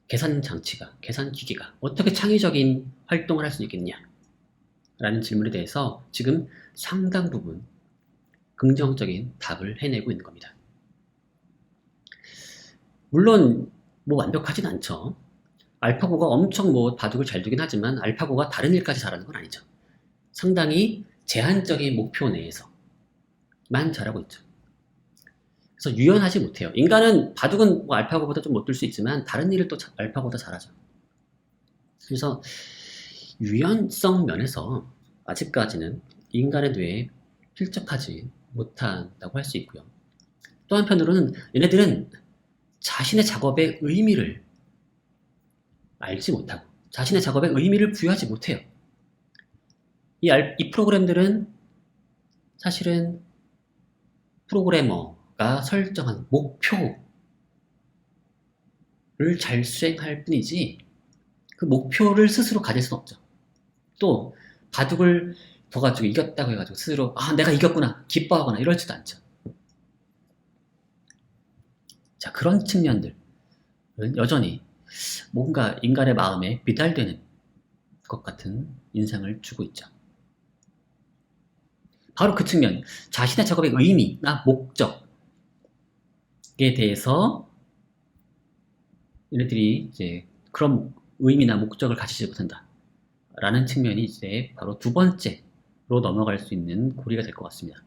계산 장치가, 계산 기기가 어떻게 창의적인 활동을 할 수 있겠냐? 라는 질문에 대해서 지금 상당 부분 긍정적인 답을 해내고 있는 겁니다. 물론 뭐 완벽하진 않죠. 알파고가 엄청 뭐 바둑을 잘 두긴 하지만 알파고가 다른 일까지 잘하는 건 아니죠. 상당히 제한적인 목표 내에서만 잘하고 있죠. 그래서 유연하지 못해요. 인간은 바둑은 뭐 알파고보다 좀 못 둘 수 있지만 다른 일을 또 알파고보다 잘하죠. 그래서 유연성 면에서 아직까지는 인간의 뇌에 필적하지 못한다고 할 수 있고요. 또 한편으로는 얘네들은 자신의 작업의 의미를 알지 못하고 자신의 작업에 의미를 부여하지 못해요. 이 프로그램들은 사실은 프로그래머가 설정한 목표를 잘 수행할 뿐이지 그 목표를 스스로 가질 수는 없죠. 또 바둑을 둬가지고 이겼다고 해가지고 스스로 내가 이겼구나 기뻐하거나 이러지도 않죠. 자, 그런 측면들은 여전히 뭔가 인간의 마음에 미달되는 것 같은 인상을 주고 있죠. 바로 그 측면, 자신의 작업의 의미나 목적에 대해서 얘네들이 이제 그런 의미나 목적을 가지지 못한다 라는 측면이 이제 바로 두 번째로 넘어갈 수 있는 고리가 될 것 같습니다.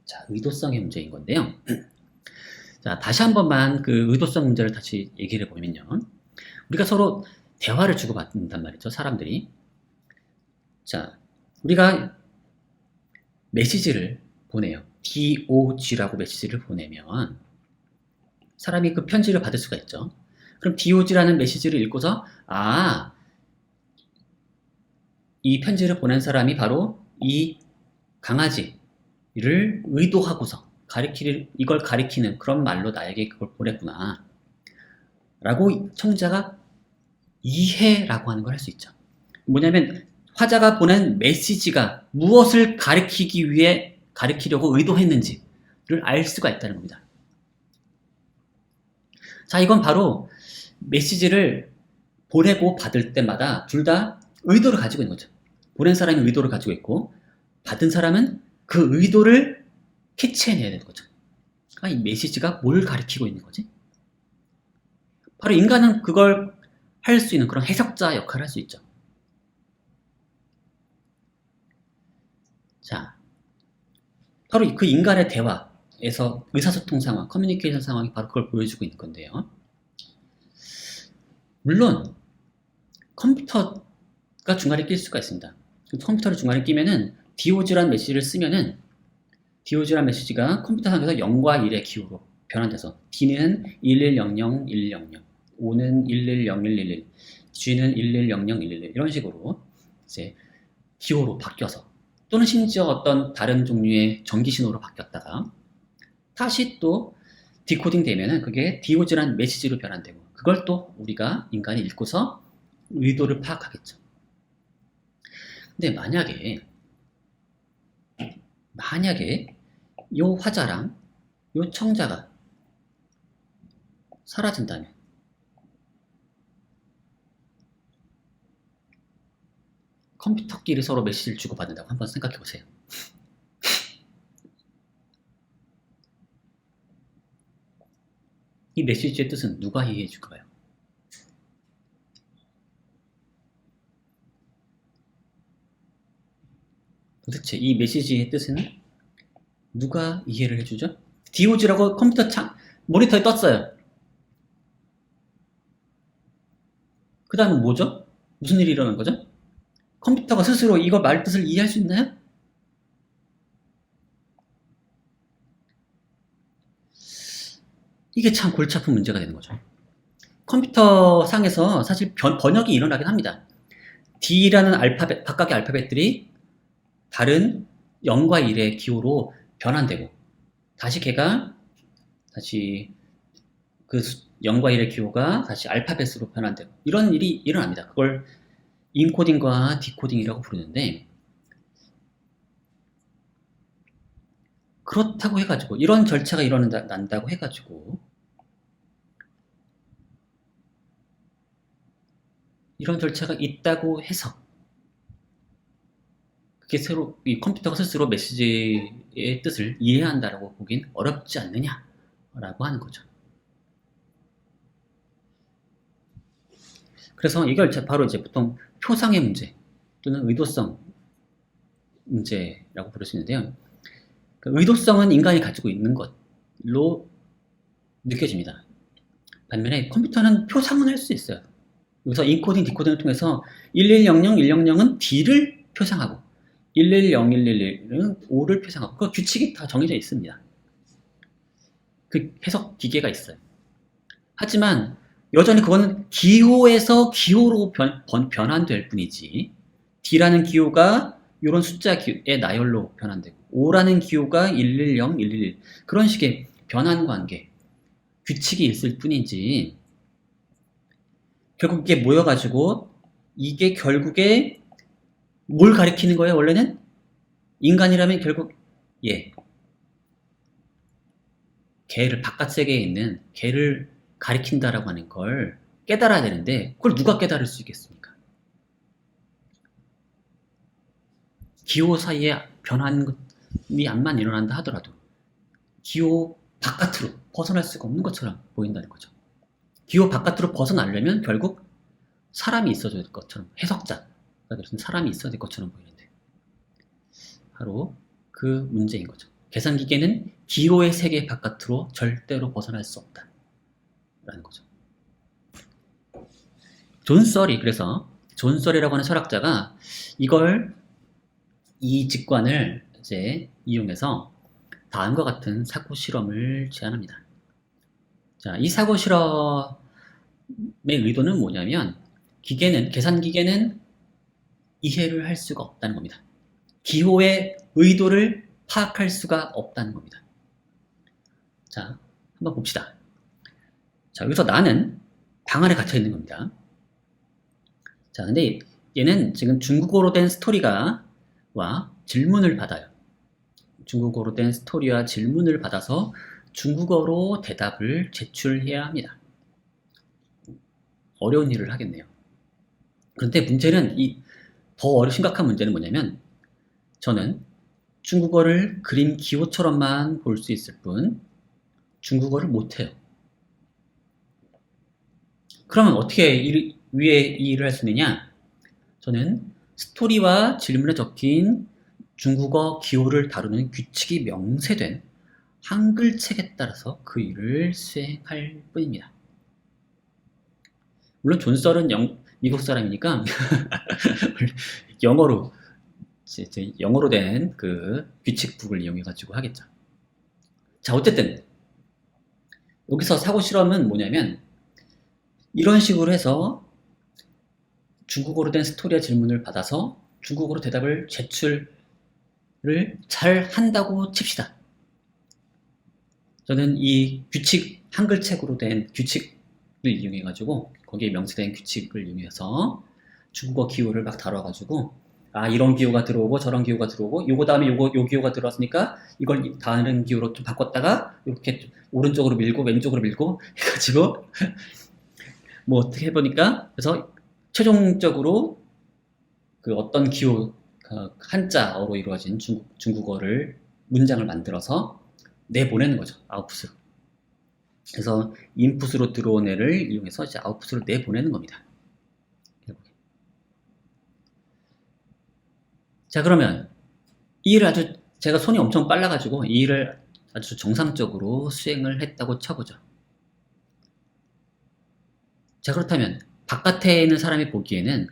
자, 의도성의 문제인 건데요. 자, 다시 한 번만 그 의도성 문제를 다시 얘기를 해보면요. 우리가 서로 대화를 주고받는단 말이죠, 사람들이. 자, 우리가 메시지를 보내요. DOG라고 메시지를 보내면 사람이 그 편지를 받을 수가 있죠. 그럼 DOG라는 메시지를 읽고서 이 편지를 보낸 사람이 바로 이 강아지를 의도하고서 이걸 가리키는 그런 말로 나에게 그걸 보냈구나 라고 청자가 이해라고 하는 걸 할 수 있죠. 뭐냐면 화자가 보낸 메시지가 무엇을 가리키려고 의도했는지를 알 수가 있다는 겁니다. 자, 이건 바로 메시지를 보내고 받을 때마다 둘 다 의도를 가지고 있는 거죠. 보낸 사람이 의도를 가지고 있고 받은 사람은 그 의도를 캐치해내야 되는 거죠. 이 메시지가 뭘 가리키고 있는 거지? 바로 인간은 그걸 할 수 있는 그런 해석자 역할을 할 수 있죠. 자, 바로 그 인간의 대화에서 의사소통 상황, 커뮤니케이션 상황이 바로 그걸 보여주고 있는 건데요. 물론 컴퓨터가 중간에 낄 수가 있습니다. 컴퓨터를 중간에 끼면은 DOG라는 메시지를 쓰면은 DOG라는 메시지가 컴퓨터 상에서 0과 1의 기호로 변환돼서 D는 11001100, O는 110111, G는 11001111 이런 식으로 이제 기호로 바뀌어서 또는 심지어 어떤 다른 종류의 전기 신호로 바뀌었다가 다시 또 디코딩 되면은 그게 DOG라는 메시지로 변환되고 그걸 또 우리가 인간이 읽고서 의도를 파악하겠죠. 근데 만약에 요 화자랑 요 청자가 사라진다면 컴퓨터끼리 서로 메시지를 주고받는다고 한번 생각해 보세요. 이 메시지의 뜻은 누가 이해해 줄까요? 도대체 이 메시지의 뜻은 누가 이해를 해주죠? DOG라고 컴퓨터 모니터에 떴어요. 그 다음은 뭐죠? 무슨 일이 일어난 거죠? 컴퓨터가 스스로 이거 말 뜻을 이해할 수 있나요? 이게 참 골치 아픈 문제가 되는 거죠. 컴퓨터 상에서 사실 번역이 일어나긴 합니다. D라는 각각의 알파벳들이 다른 0과 1의 기호로 변환되고 다시 그 0과 1의 기호가 다시 알파벳으로 변환되고 이런 일이 일어납니다. 그걸 인코딩과 디코딩이라고 부르는데 그렇다고 해가지고 이런 절차가 일어난다고 해가지고 이런 절차가 있다고 해서 그게 이 컴퓨터가 스스로 메시지의 뜻을 이해한다라고 보긴 어렵지 않느냐라고 하는 거죠. 그래서 이걸 바로 이제 보통 표상의 문제 또는 의도성 문제라고 부를 수 있는데요. 그 의도성은 인간이 가지고 있는 것로 느껴집니다. 반면에 컴퓨터는 표상은 할 수 있어요. 여기서 인코딩, 디코딩을 통해서 1100, 100은 D를 표상하고 110111은 O를 표상하고 그 규칙이 다 정해져 있습니다. 그 해석 기계가 있어요. 하지만 여전히 그거는 기호에서 기호로 변환될 뿐이지 D라는 기호가 이런 숫자의 나열로 변환되고 5라는 기호가 110, 111 그런 식의 변환 관계, 규칙이 있을 뿐이지 결국 이게 모여가지고 이게 결국에 뭘 가리키는 거예요? 원래는 인간이라면 결국 개를 바깥 세계에 있는 개를 가리킨다라고 하는 걸 깨달아야 되는데 그걸 누가 깨달을 수 있겠습니까? 기호 사이에 변환이 안만 일어난다 하더라도 기호 바깥으로 벗어날 수가 없는 것처럼 보인다는 거죠. 기호 바깥으로 벗어나려면 결국 사람이 있어야 될 것처럼 해석자가 되는 사람이 있어야 될 것처럼 보이는데 바로 그 문제인 거죠. 계산기계는 기호의 세계 바깥으로 절대로 벗어날 수 없다 라는 거죠. 존 썰이 그래서 존 썰이라고 하는 철학자가 이 직관을 이제 이용해서 다음과 같은 사고 실험을 제안합니다. 자, 이 사고 실험의 의도는 뭐냐면 계산기계는 이해를 할 수가 없다는 겁니다. 기호의 의도를 파악할 수가 없다는 겁니다. 자, 한번 봅시다. 자, 여기서 나는 방 안에 갇혀 있는 겁니다. 자, 근데 얘는 지금 중국어로 된 스토리와 질문을 받아요. 중국어로 된 스토리와 질문을 받아서 중국어로 대답을 제출해야 합니다. 어려운 일을 하겠네요. 그런데 문제는 더 심각한 문제는 뭐냐면 저는 중국어를 그림 기호처럼만 볼 수 있을 뿐 중국어를 못해요. 그러면 어떻게 위에 이 일을 할 수 있느냐? 저는 스토리와 질문에 적힌 중국어 기호를 다루는 규칙이 명세된 한글책에 따라서 그 일을 수행할 뿐입니다. 물론 존 썰은 미국 사람이니까 영어로 된 그 규칙북을 이용해가지고 하겠죠. 자, 어쨌든 여기서 사고 실험은 뭐냐면 이런 식으로 해서 중국어로 된 스토리와 질문을 받아서 중국어로 대답을 제출을 잘 한다고 칩시다. 저는 이 한글책으로 된 규칙을 이용해가지고 거기에 명세된 규칙을 이용해서 중국어 기호를 막 다뤄가지고 이런 기호가 들어오고 저런 기호가 들어오고 요거 다음에 요 기호가 들어왔으니까 이걸 다른 기호로 좀 바꿨다가 이렇게 오른쪽으로 밀고 왼쪽으로 밀고 해가지고 뭐 어떻게 해보니까 그래서 최종적으로 그 어떤 기호 한자어로 이루어진 중국어를 문장을 만들어서 내보내는 거죠. 아웃풋으로. 그래서 인풋으로 들어온 애를 이용해서 이제 아웃풋으로 내보내는 겁니다. 자, 그러면 이 일을 제가 손이 엄청 빨라가지고 이 일을 아주 정상적으로 수행을 했다고 쳐보죠. 자, 그렇다면 바깥에 있는 사람이 보기에는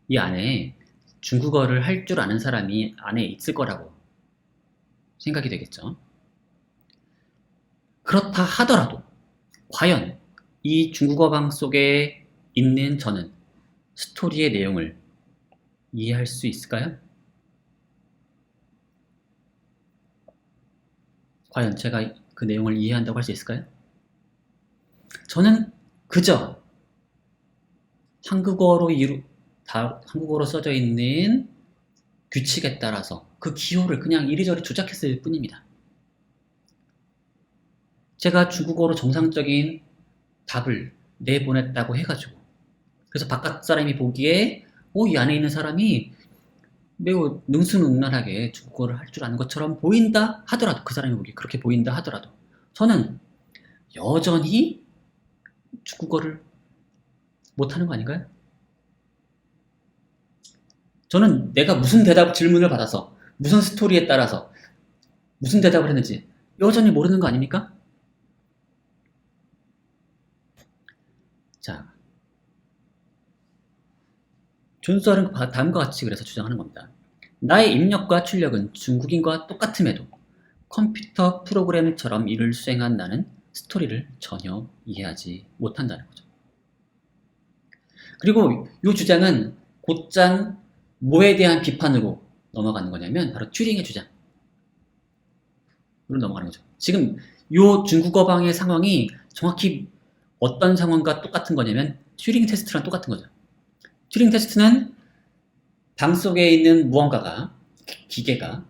이 안에 중국어를 할 줄 아는 사람이 안에 있을 거라고 생각이 되겠죠. 그렇다 하더라도 과연 이 중국어 방 속에 있는 저는 스토리의 내용을 이해할 수 있을까요? 과연 제가 그 내용을 이해한다고 할 수 있을까요? 저는 그저 한국어로 써져 있는 규칙에 따라서 그 기호를 그냥 이리저리 조작했을 뿐입니다. 제가 중국어로 정상적인 답을 내보냈다고 해가지고 그래서 바깥 사람이 보기에 이 안에 있는 사람이 매우 능수능란하게 중국어를 할 줄 아는 것처럼 보인다 하더라도 그 사람이 보기에 그렇게 보인다 하더라도 저는 여전히 중국어를 못하는 거 아닌가요? 저는 내가 무슨 질문을 받아서 무슨 스토리에 따라서 무슨 대답을 했는지 여전히 모르는 거 아닙니까? 자, 존 썰은 다음과 같이 그래서 주장하는 겁니다. 나의 입력과 출력은 중국인과 똑같음에도 컴퓨터 프로그램처럼 일을 수행한 나는 스토리를 전혀 이해하지 못한다는 거죠. 그리고 이 주장은 곧장 뭐에 대한 비판으로 넘어가는 거냐면 바로 튜링의 주장으로 넘어가는 거죠. 지금 요 중국어방의 상황이 정확히 어떤 상황과 똑같은 거냐면 튜링 테스트랑 똑같은 거죠. 튜링 테스트는 방 속에 있는 무언가가, 기계가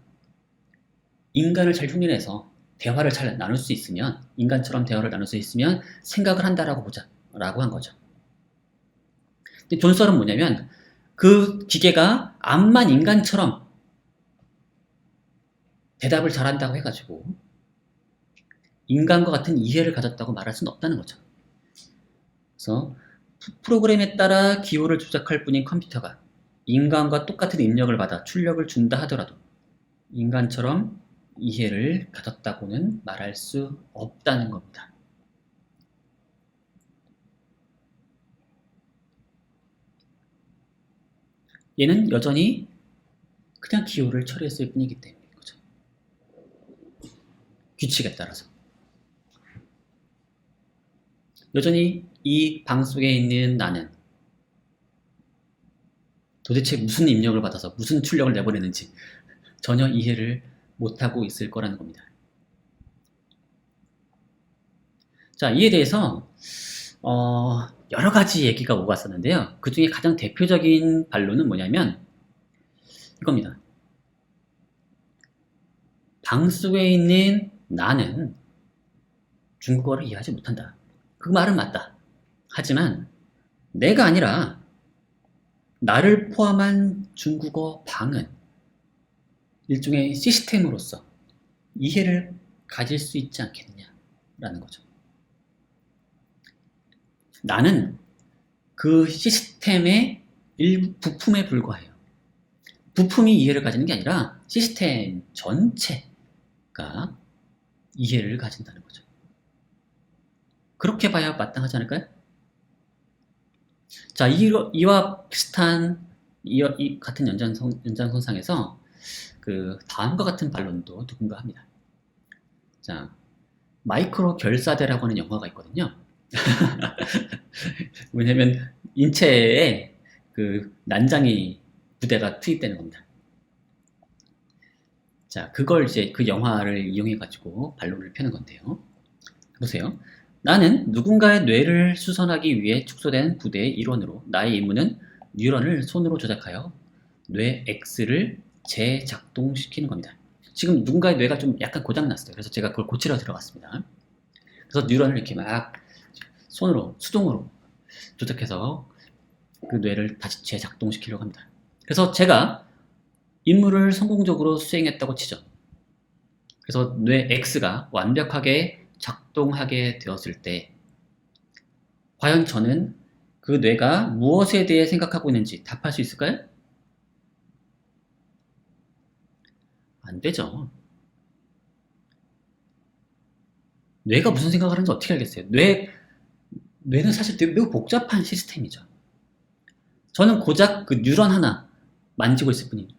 인간을 잘 흉내내서 대화를 잘 나눌 수 있으면, 인간처럼 대화를 나눌 수 있으면 생각을 한다라고 보자 라고 한 거죠. 근데 존설은 뭐냐면 그 기계가 암만 인간처럼 대답을 잘한다고 해가지고 인간과 같은 이해를 가졌다고 말할 수는 없다는 거죠. 그래서 프로그램에 따라 기호를 조작할 뿐인 컴퓨터가 인간과 똑같은 입력을 받아 출력을 준다 하더라도 인간처럼 이해를 가졌다고는 말할 수 없다는 겁니다. 얘는 여전히 그냥 기호를 처리했을 뿐이기 때문인 거죠. 규칙에 따라서. 여전히 이 방 속에 있는 나는 도대체 무슨 입력을 받아서 무슨 출력을 내보내는지 전혀 이해를 못하고 있을 거라는 겁니다. 자, 이에 대해서 여러 가지 얘기가 오갔었는데요. 그 중에 가장 대표적인 반론은 뭐냐면 이겁니다. 방 속에 있는 나는 중국어를 이해하지 못한다. 그 말은 맞다. 하지만 내가 아니라 나를 포함한 중국어 방은 일종의 시스템으로서 이해를 가질 수 있지 않겠느냐라는 거죠. 나는 그 시스템의 일부 부품에 불과해요. 부품이 이해를 가지는 게 아니라 시스템 전체가 이해를 가진다는 거죠. 그렇게 봐야 마땅하지 않을까요? 자, 이와 비슷한 이 같은 연장선상에서 그 다음과 같은 반론도 누군가 합니다. 자, 마이크로 결사대라고 하는 영화가 있거든요. 왜냐면 인체에 그 난장이 부대가 투입되는 겁니다. 자, 그걸 이제 그 영화를 이용해 가지고 반론을 펴는 건데요. 보세요. 나는 누군가의 뇌를 수선하기 위해 축소된 부대의 일원으로 나의 임무는 뉴런을 손으로 조작하여 뇌 X를 재작동시키는 겁니다. 지금 누군가의 뇌가 좀 약간 고장났어요. 그래서 제가 그걸 고치러 들어갔습니다. 그래서 뉴런을 이렇게 막 손으로, 수동으로 조작해서 그 뇌를 다시 재작동시키려고 합니다. 그래서 제가 임무를 성공적으로 수행했다고 치죠. 그래서 뇌 X가 완벽하게 작동하게 되었을 때 과연 저는 그 뇌가 무엇에 대해 생각하고 있는지 답할 수 있을까요? 안 되죠. 뇌가 무슨 생각을 하는지 어떻게 알겠어요? 뇌는 사실 매우 복잡한 시스템이죠. 저는 고작 그 뉴런 하나 만지고 있을 뿐입니다.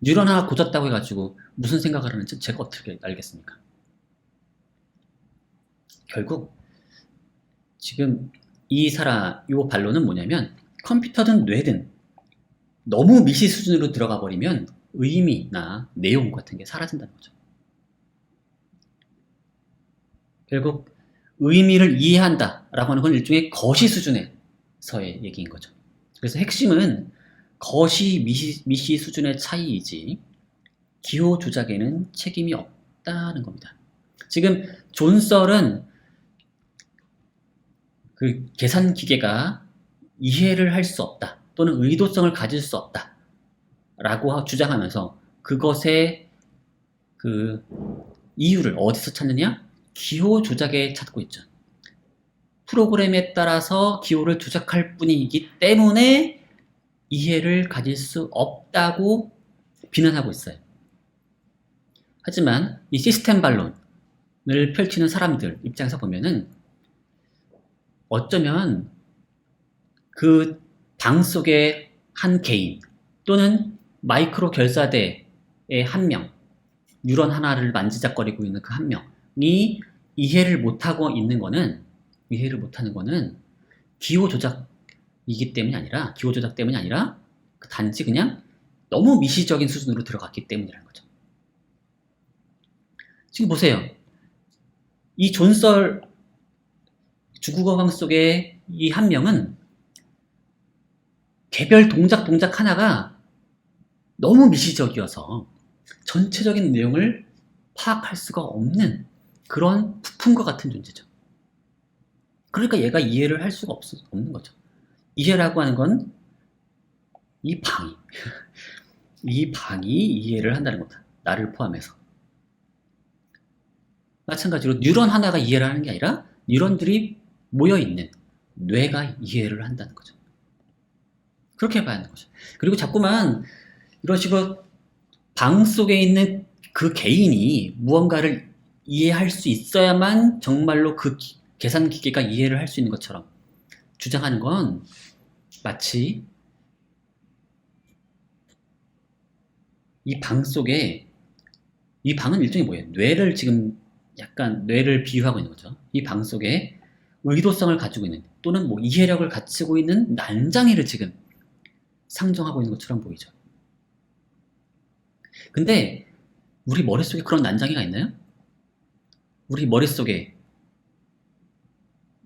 뉴런 하나 고졌다고 해가지고 무슨 생각을 하는지 제가 어떻게 알겠습니까? 결국 지금 요 반론은 뭐냐면 컴퓨터든 뇌든 너무 미시 수준으로 들어가 버리면 의미나 내용 같은 게 사라진다는 거죠. 결국 의미를 이해한다 라고 하는 건 일종의 거시 수준에서의 얘기인 거죠. 그래서 핵심은 거시 미시 수준의 차이이지 기호 조작에는 책임이 없다는 겁니다. 지금 존설은 그 계산 기계가 이해를 할 수 없다 또는 의도성을 가질 수 없다 라고 주장하면서 그것의 그 이유를 어디서 찾느냐? 기호 조작에 찾고 있죠. 프로그램에 따라서 기호를 조작할 뿐이기 때문에 이해를 가질 수 없다고 비난하고 있어요. 하지만 이 시스템 반론을 펼치는 사람들 입장에서 보면은 어쩌면 그 방 속의 한 개인 또는 마이크로 결사대의 한 명, 뉴런 하나를 만지작거리고 있는 그 한 명이 이해를 못하고 있는 거는 기호 조작이기 때문이 아니라, 기호 조작 때문이 아니라 단지 그냥 너무 미시적인 수준으로 들어갔기 때문이라는 거죠. 지금 보세요. 이 존썰 주국어강 속의 이 한 명은 개별 동작 하나가 너무 미시적이어서 전체적인 내용을 파악할 수가 없는 그런 부품과 같은 존재죠. 그러니까 얘가 이해를 할 수가 없는 거죠. 이해라고 하는 건 이 방이 이 방이 이해를 한다는 겁니다. 나를 포함해서. 마찬가지로 뉴런 하나가 이해를 하는 게 아니라 뉴런들이 모여있는 뇌가 이해를 한다는 거죠. 그렇게 봐야 하는 거죠. 그리고 자꾸만 이런 식으로 방 속에 있는 그 개인이 무언가를 이해할 수 있어야만 정말로 그 계산 기계가 이해를 할 수 있는 것처럼 주장하는 건 마치 이 방 속에, 이 방은 일종의 뭐예요? 뇌를 지금 약간 뇌를 비유하고 있는 거죠. 이 방 속에 의도성을 가지고 있는 또는 뭐 이해력을 갖추고 있는 난장이를 지금 상정하고 있는 것처럼 보이죠. 근데 우리 머릿속에 그런 난장이가 있나요? 우리 머릿속에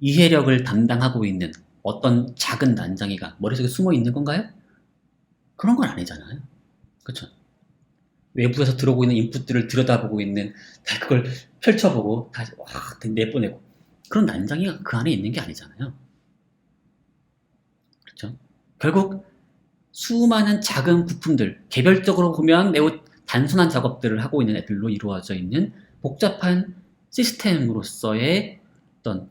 이해력을 담당하고 있는 어떤 작은 난장이가 머릿속에 숨어 있는 건가요? 그런 건 아니잖아요. 그렇죠? 외부에서 들어오고 있는 인풋들을 들여다보고 있는, 다 그걸 펼쳐보고 다시 와 내보내고 그런 난장이가 그 안에 있는 게 아니잖아요. 그렇죠? 결국 수많은 작은 부품들, 개별적으로 보면 매우 단순한 작업들을 하고 있는 애들로 이루어져 있는 복잡한 시스템으로서의 어떤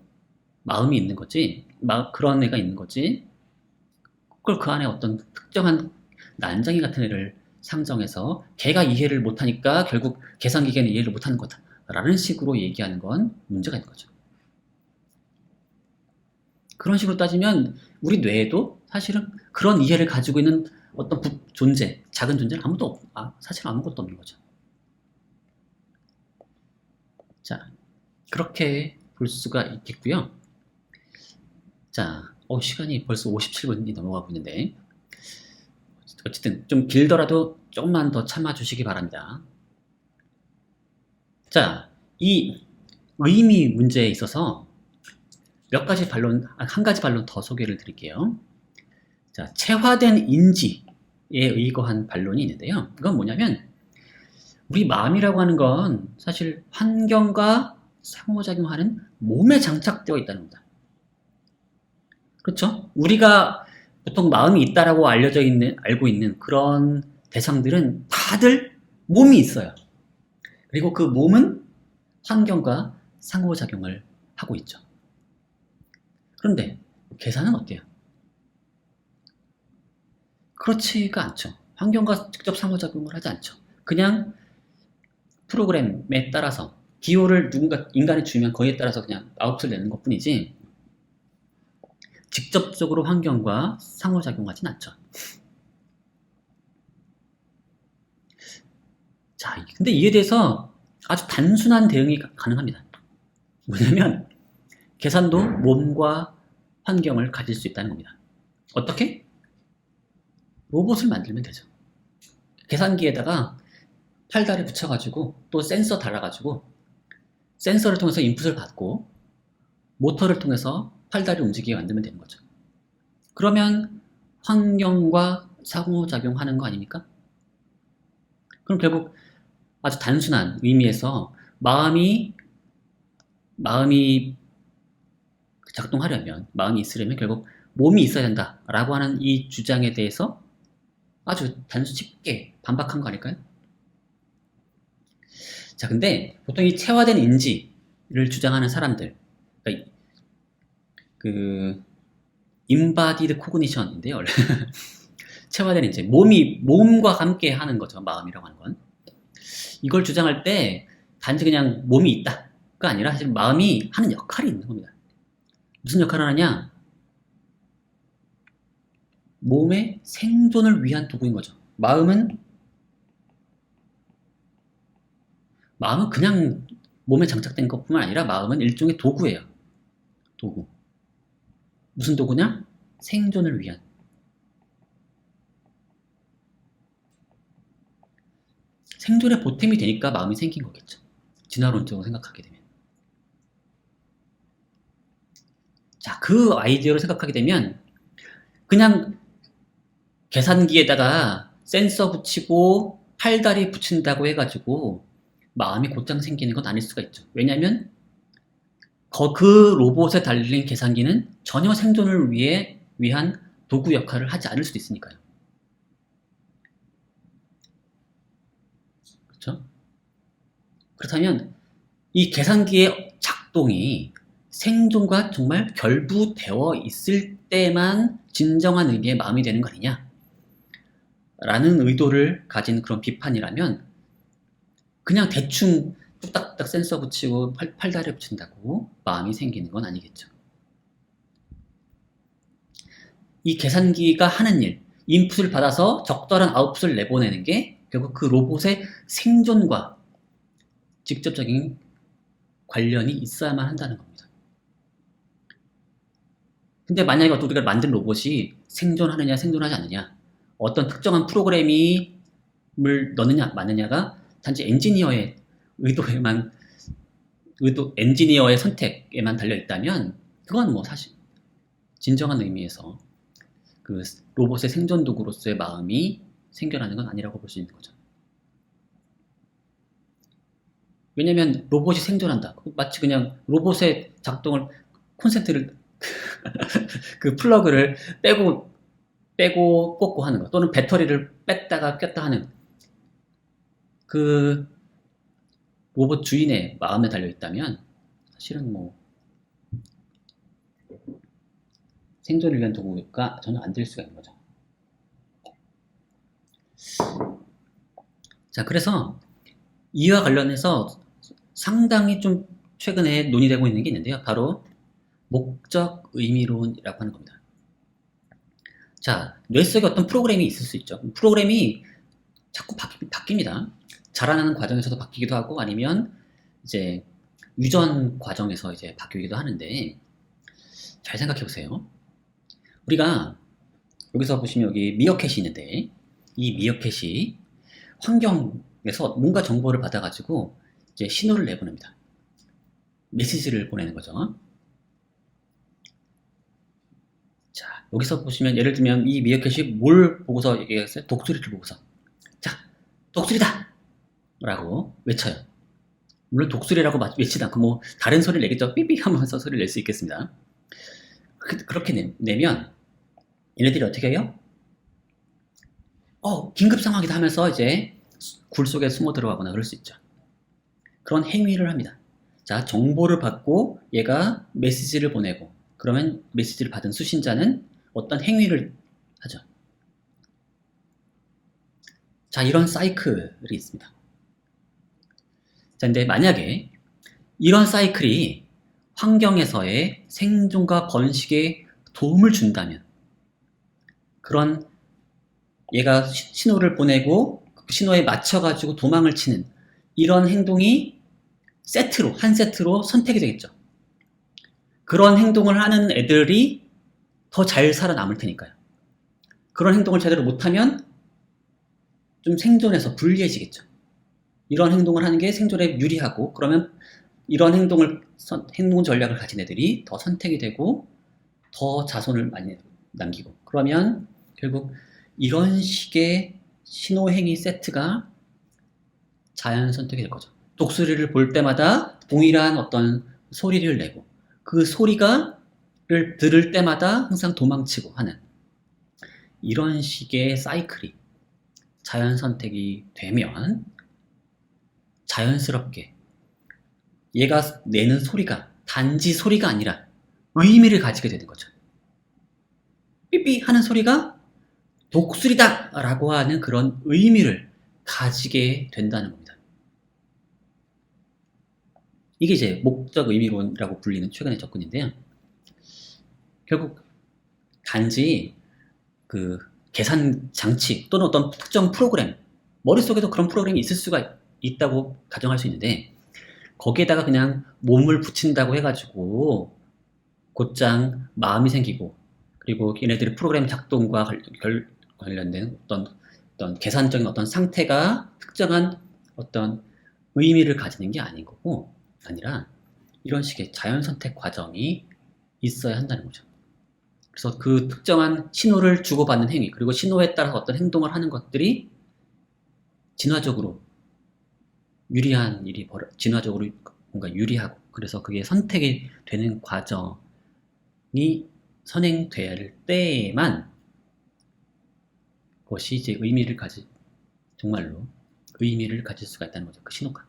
마음이 있는 거지, 그런 애가 있는 거지, 그걸 그 안에 어떤 특정한 난장이 같은 애를 상정해서 걔가 이해를 못하니까 결국 계산기계는 이해를 못하는 거다 라는 식으로 얘기하는 건 문제가 있는 거죠. 그런 식으로 따지면 우리 뇌에도 사실은 그런 이해를 가지고 있는 어떤 존재, 작은 존재는 사실 아무것도 없는 거죠. 자, 그렇게 볼 수가 있겠고요. 자, 시간이 벌써 57분이 넘어가고 있는데 어쨌든 좀 길더라도 조금만 더 참아주시기 바랍니다. 자, 이 의미 문제에 있어서 한 가지 반론 더 소개를 드릴게요. 자, 체화된 인지에 의거한 반론이 있는데요. 이건 뭐냐면 우리 마음이라고 하는 건 사실 환경과 상호작용하는 몸에 장착되어 있다는 겁니다. 그렇죠? 우리가 보통 마음이 있다라고 알고 있는 그런 대상들은 다들 몸이 있어요. 그리고 그 몸은 환경과 상호작용을 하고 있죠. 그런데 계산은 어때요? 그렇지가 않죠. 환경과 직접 상호작용을 하지 않죠. 그냥 프로그램에 따라서 기호를 인간이 주면 거기에 따라서 그냥 아웃풋을 내는 것 뿐이지 직접적으로 환경과 상호작용하진 않죠. 자, 근데 이에 대해서 아주 단순한 대응이 가능합니다. 뭐냐면 계산도 몸과 환경을 가질 수 있다는 겁니다. 어떻게? 로봇을 만들면 되죠. 계산기에다가 팔다리 붙여가지고 또 센서 달아가지고 센서를 통해서 인풋을 받고 모터를 통해서 팔다리 움직이게 만들면 되는 거죠. 그러면 환경과 상호작용하는 거 아닙니까? 그럼 결국 아주 단순한 의미에서 마음이 작동하려면, 마음이 있으려면 결국 몸이 있어야 된다라고 하는 이 주장에 대해서 아주 쉽게 반박한 거 아닐까요? 자, 근데 보통 이 체화된 인지를 주장하는 사람들, 그러니까 embodied cognition인데요. 체화된 인지, 몸과 함께 하는 거죠. 마음이라고 하는 건. 이걸 주장할 때 단지 그냥 몸이 있다가 아니라 사실 마음이 하는 역할이 있는 겁니다. 무슨 역할을 하느냐? 몸의 생존을 위한 도구인 거죠. 마음은 그냥 몸에 장착된 것뿐만 아니라 마음은 일종의 도구예요. 도구. 무슨 도구냐? 생존을 위한. 생존의 보탬이 되니까 마음이 생긴 거겠죠. 진화론적으로 생각하게 되면. 자, 그 아이디어를 생각하게 되면 그냥 계산기에다가 센서 붙이고 팔다리 붙인다고 해가지고 마음이 곧장 생기는 건 아닐 수가 있죠. 왜냐하면 그 로봇에 달린 계산기는 전혀 생존을 위한 도구 역할을 하지 않을 수도 있으니까요. 그렇죠? 그렇다면 이 계산기의 작동이 생존과 정말 결부되어 있을 때만 진정한 의미의 마음이 되는 거 아니냐? 라는 의도를 가진 그런 비판이라면 그냥 대충 뚝딱뚝딱 센서 붙이고 팔다리 붙인다고 마음이 생기는 건 아니겠죠. 이 계산기가 하는 일, 인풋을 받아서 적절한 아웃풋을 내보내는 게 결국 그 로봇의 생존과 직접적인 관련이 있어야만 한다는 겁니다. 근데 만약에 우리가 만든 로봇이 생존하느냐 생존하지 않느냐, 어떤 특정한 프로그램을 넣느냐 마느냐가 단지 엔지니어의 엔지니어의 선택에만 달려있다면 그건 뭐 사실 진정한 의미에서 그 로봇의 생존 도구로서의 마음이 생겨나는 건 아니라고 볼 수 있는 거죠. 왜냐면 로봇이 생존한다. 마치 그냥 로봇의 작동을 콘센트를 그 플러그를 빼고 꽂고 하는 거, 또는 배터리를 뺐다가 꼈다 하는 그 로봇 주인의 마음에 달려있다면 사실은 뭐 생존을 위한 도구가 전혀 안 될 수가 있는 거죠. 자, 그래서 이와 관련해서 상당히 좀 최근에 논의되고 있는 게 있는데요. 바로 목적 의미론이라고 하는 겁니다. 자, 뇌 속에 어떤 프로그램이 있을 수 있죠. 프로그램이 자꾸 바뀝니다. 자라나는 과정에서도 바뀌기도 하고 아니면 이제 유전 과정에서 이제 바뀌기도 하는데, 잘 생각해 보세요. 우리가 여기서 보시면 여기 미어캣이 있는데, 이 미어캣이 환경에서 뭔가 정보를 받아가지고 이제 신호를 내보냅니다. 메시지를 보내는 거죠. 자, 여기서 보시면 예를 들면 이 미어캣이 뭘 보고서 얘기했어요? 독수리를 보고서. 자, 독수리다! 라고 외쳐요. 물론 독수리라고 외치지 않고 뭐 다른 소리를 내겠죠. 삐삐 하면서 소리를 낼 수 있겠습니다. 그렇게 내면 얘네들이 어떻게 해요? 긴급 상황이다 하면서 이제 굴 속에 숨어 들어가거나 그럴 수 있죠. 그런 행위를 합니다. 자, 정보를 받고 얘가 메시지를 보내고, 그러면 메시지를 받은 수신자는 어떤 행위를 하죠. 자, 이런 사이클이 있습니다. 자, 근데 만약에 이런 사이클이 환경에서의 생존과 번식에 도움을 준다면, 그런 얘가 신호를 보내고 그 신호에 맞춰가지고 도망을 치는 이런 행동이 한 세트로 선택이 되겠죠. 그런 행동을 하는 애들이 더 잘 살아남을 테니까요. 그런 행동을 제대로 못하면 좀 생존에서 불리해지겠죠. 이런 행동을 하는 게 생존에 유리하고, 그러면 이런 행동 전략을 가진 애들이 더 선택이 되고 더 자손을 많이 남기고, 그러면 결국 이런 식의 신호행위 세트가 자연 선택이 될 거죠. 독수리를 볼 때마다 동일한 어떤 소리를 내고, 그 소리를 들을 때마다 항상 도망치고 하는 이런 식의 사이클이 자연 선택이 되면 자연스럽게 얘가 내는 소리가 단지 소리가 아니라 의미를 가지게 되는 거죠. 삐삐 하는 소리가 독수리다 라고 하는 그런 의미를 가지게 된다는 겁니다. 이게 이제 목적 의미론이라고 불리는 최근의 접근인데요. 결국 단지 그 계산 장치 또는 어떤 특정 프로그램, 머릿속에도 그런 프로그램이 있을 수가 있다고 가정할 수 있는데, 거기에다가 그냥 몸을 붙인다고 해가지고 곧장 마음이 생기고, 그리고 얘네들의 프로그램 작동과 관련된 어떤 계산적인 어떤 상태가 특정한 어떤 의미를 가지는 게 아닌 거고, 아니라 이런 식의 자연선택 과정이 있어야 한다는 거죠. 그래서 그 특정한 신호를 주고받는 행위, 그리고 신호에 따라서 어떤 행동을 하는 것들이 진화적으로 유리한 일이 진화적으로 뭔가 유리하고, 그래서 그게 선택이 되는 과정이 선행될 때에만 그것이 이제 정말로 의미를 가질 수가 있다는 거죠. 그 신호가.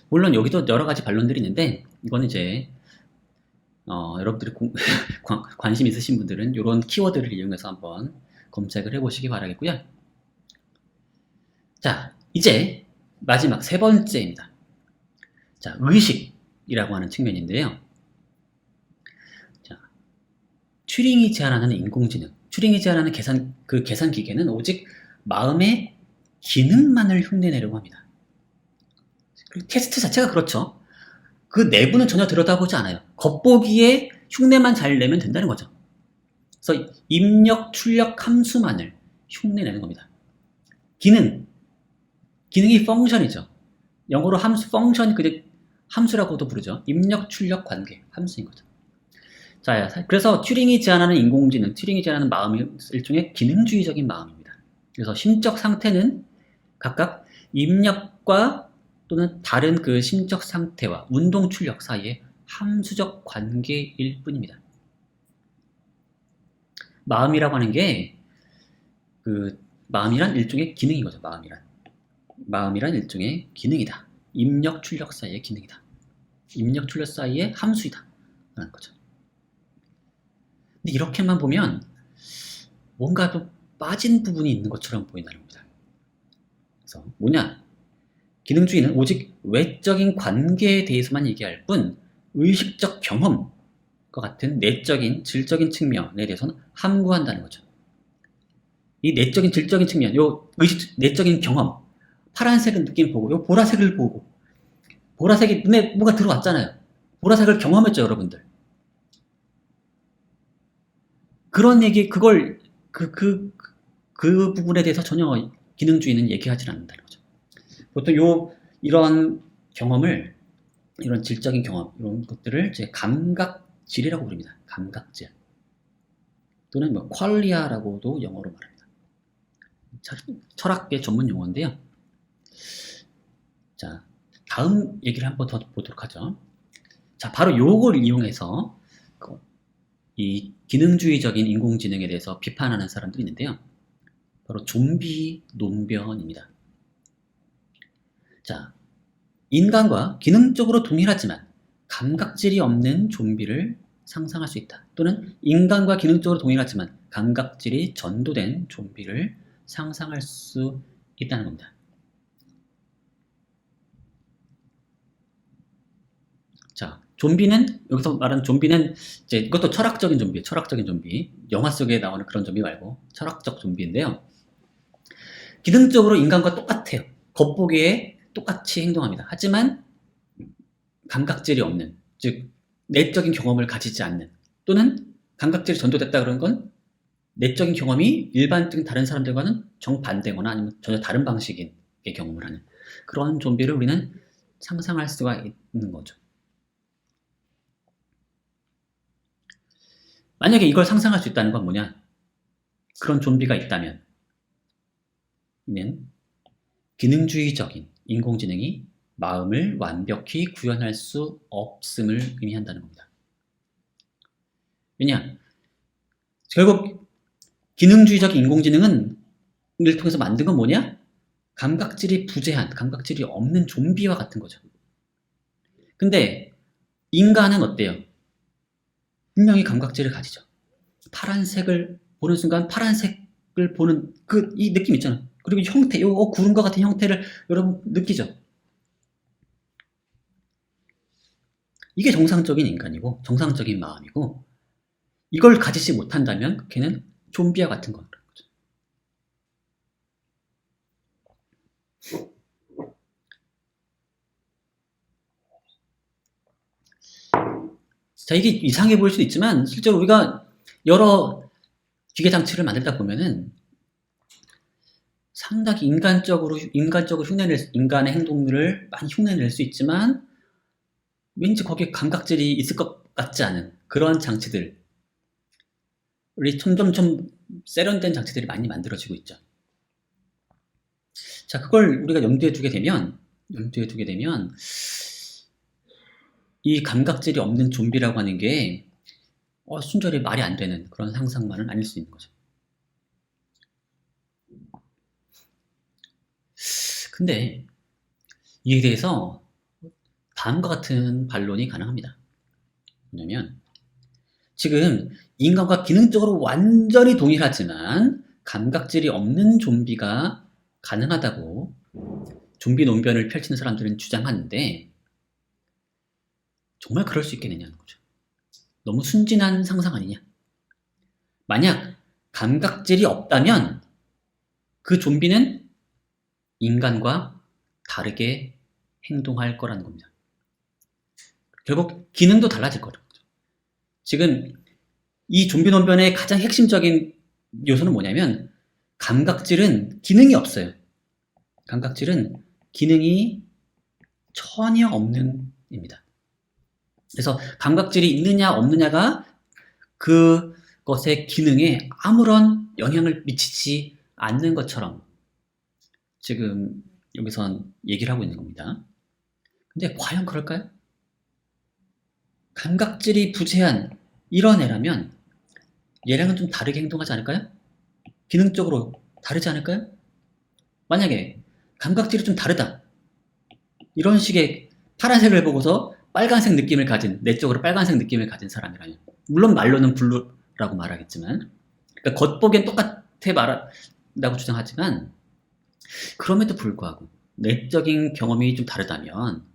물론 여기도 여러 가지 반론들이 있는데, 이거는 이제 여러분들이 관심 있으신 분들은 이런 키워드를 이용해서 한번 검색을 해보시기 바라겠고요. 자, 이제 마지막 세 번째입니다. 자, 의식이라고 하는 측면인데요. 자, 튜링이 제안하는 인공지능, 튜링이 제안하는 계산 기계는 오직 마음의 기능만을 흉내내려고 합니다. 그 테스트 자체가 그렇죠. 그 내부는 전혀 들여다보지 않아요. 겉보기에 흉내만 잘 내면 된다는 거죠. 그래서 입력, 출력 함수만을 흉내내는 겁니다. 기능이 펑션이죠. 영어로 펑션, 함수라고도 부르죠. 입력, 출력, 관계, 함수인 거죠. 자, 그래서 튜링이 제안하는 인공지능, 튜링이 제안하는 마음이 일종의 기능주의적인 마음입니다. 그래서 심적 상태는 각각 입력과 또는 다른 그 심적 상태와 운동 출력 사이의 함수적 관계일 뿐입니다. 마음이라고 하는 게 마음이란 일종의 기능인 거죠. 마음이란 일종의 기능이다. 입력 출력 사이의 기능이다. 입력 출력 사이의 함수이다 라는 거죠. 근데 이렇게만 보면 뭔가 또 빠진 부분이 있는 것처럼 보인다는 겁니다. 그래서 뭐냐? 기능주의는 오직 외적인 관계에 대해서만 얘기할 뿐 의식적 경험과 같은 내적인, 질적인 측면에 대해서는 함구한다는 거죠. 이 내적인, 질적인 측면, 내적인 경험, 파란색은 느낌 보고, 요 보라색을 보고, 보라색이 눈에 뭐가 들어왔잖아요. 보라색을 경험했죠, 여러분들. 그런 얘기, 그 부분에 대해서 전혀 기능주의는 얘기하지 않는다는 거죠. 보통 이런 경험을, 이런 질적인 경험, 이런 것들을 이제 감각질이라고 부릅니다. 감각질. 또는 퀄리아라고도 영어로 말합니다. 철학계 전문 용어인데요. 자, 다음 얘기를 한번 더 보도록 하죠. 자, 바로 요걸 이용해서 이 기능주의적인 인공지능에 대해서 비판하는 사람들이 있는데요. 바로 좀비 논변입니다. 자, 인간과 기능적으로 동일하지만 감각질이 없는 좀비를 상상할 수 있다. 또는 인간과 기능적으로 동일하지만 감각질이 전도된 좀비를 상상할 수 있다는 겁니다. 자, 여기서 말하는 좀비는 이제 이것도 철학적인 좀비예요. 철학적인 좀비. 영화 속에 나오는 그런 좀비 말고 철학적 좀비인데요. 기능적으로 인간과 똑같아요. 겉보기에 똑같이 행동합니다. 하지만 감각질이 없는, 즉 내적인 경험을 가지지 않는, 또는 감각질이 전도됐다 그런 건 내적인 경험이 일반적인 다른 사람들과는 정반대거나 아니면 전혀 다른 방식의 경험을 하는 그런 좀비를 우리는 상상할 수가 있는 거죠. 만약에 이걸 상상할 수 있다는 건 뭐냐? 그런 좀비가 있다면 이는 기능주의적인 인공지능이 마음을 완벽히 구현할 수 없음을 의미한다는 겁니다. 왜냐? 결국 기능주의적인 인공지능을 통해서 만든 건 뭐냐? 감각질이 부재한, 감각질이 없는 좀비와 같은 거죠. 근데 인간은 어때요? 분명히 감각질을 가지죠. 파란색을 보는 순간 파란색을 보는 이 느낌 있잖아요. 그리고 형태, 구름과 같은 형태를 여러분 느끼죠? 이게 정상적인 인간이고 정상적인 마음이고, 이걸 가지지 못한다면 걔는 좀비와 같은 거라는 거죠. 자, 이게 이상해 보일 수도 있지만 실제로 우리가 여러 기계 장치를 만들다 보면은 상당히 인간적으로 인간의 행동들을 많이 흉내낼 수 있지만 왠지 거기에 감각질이 있을 것 같지 않은 그런 장치들이 점점 좀 세련된 장치들이 많이 만들어지고 있죠. 자, 그걸 우리가 염두에 두게 되면 이 감각질이 없는 좀비라고 하는 게 순전히 말이 안 되는 그런 상상만은 아닐 수 있는 거죠. 근데 이에 대해서 다음과 같은 반론이 가능합니다. 뭐냐면 지금 인간과 기능적으로 완전히 동일하지만 감각질이 없는 좀비가 가능하다고 좀비 논변을 펼치는 사람들은 주장하는데 정말 그럴 수 있겠느냐는 거죠. 너무 순진한 상상 아니냐. 만약 감각질이 없다면 그 좀비는 인간과 다르게 행동할 거라는 겁니다. 결국 기능도 달라질 거죠. 지금 이 좀비 논변의 가장 핵심적인 요소는 뭐냐면 감각질은 기능이 없어요. 감각질은 기능이 전혀 없는 입니다. 그래서 감각질이 있느냐 없느냐가 그것의 기능에 아무런 영향을 미치지 않는 것처럼 지금 여기선 얘기를 하고 있는 겁니다. 근데 과연 그럴까요? 감각질이 부재한 이런 애라면 얘랑은 좀 다르게 행동하지 않을까요? 기능적으로 다르지 않을까요? 만약에 감각질이 좀 다르다. 이런 식의 파란색을 보고서 빨간색 느낌을 가진, 내적으로 빨간색 느낌을 가진 사람이라면 물론 말로는 블루라고 말하겠지만 그러니까 겉보기엔 똑같아 말한다고 주장하지만 그럼에도 불구하고 내적인 경험이 좀 다르다면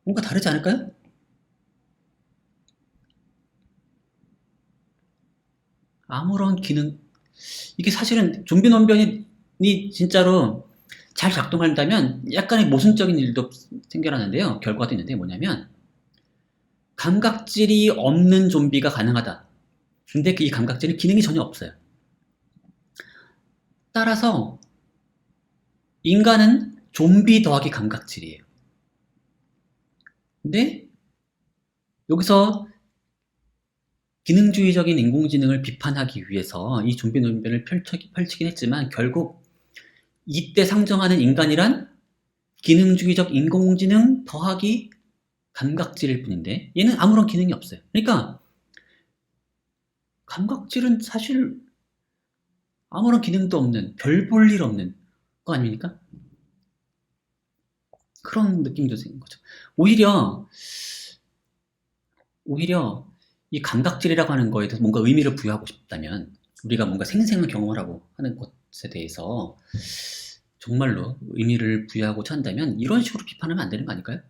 뭔가 다르지 않을까요? 아무런 기능 이게 사실은 좀비 논변이 진짜로 잘 작동한다면 약간의 모순적인 일도 생겨나는데요. 결과도 있는데 뭐냐면 감각질이 없는 좀비가 가능하다. 근데 이 감각질은 기능이 전혀 없어요. 따라서 인간은 좀비 더하기 감각질이에요. 근데 여기서 기능주의적인 인공지능을 비판하기 위해서 이 좀비 논변을 펼치긴 했지만 결국 이때 상정하는 인간이란 기능주의적 인공지능 더하기 감각질일 뿐인데 얘는 아무런 기능이 없어요. 그러니까 감각질은 사실 아무런 기능도 없는 별 볼 일 없는 거 아닙니까? 그런 느낌도 드는 거죠. 오히려 이 감각질이라고 하는 거에 대해서 뭔가 의미를 부여하고 싶다면 우리가 뭔가 생생한 경험을 하고 하는 것에 대해서 정말로 의미를 부여하고자 한다면 이런 식으로 비판하면 안 되는 거 아닐까요?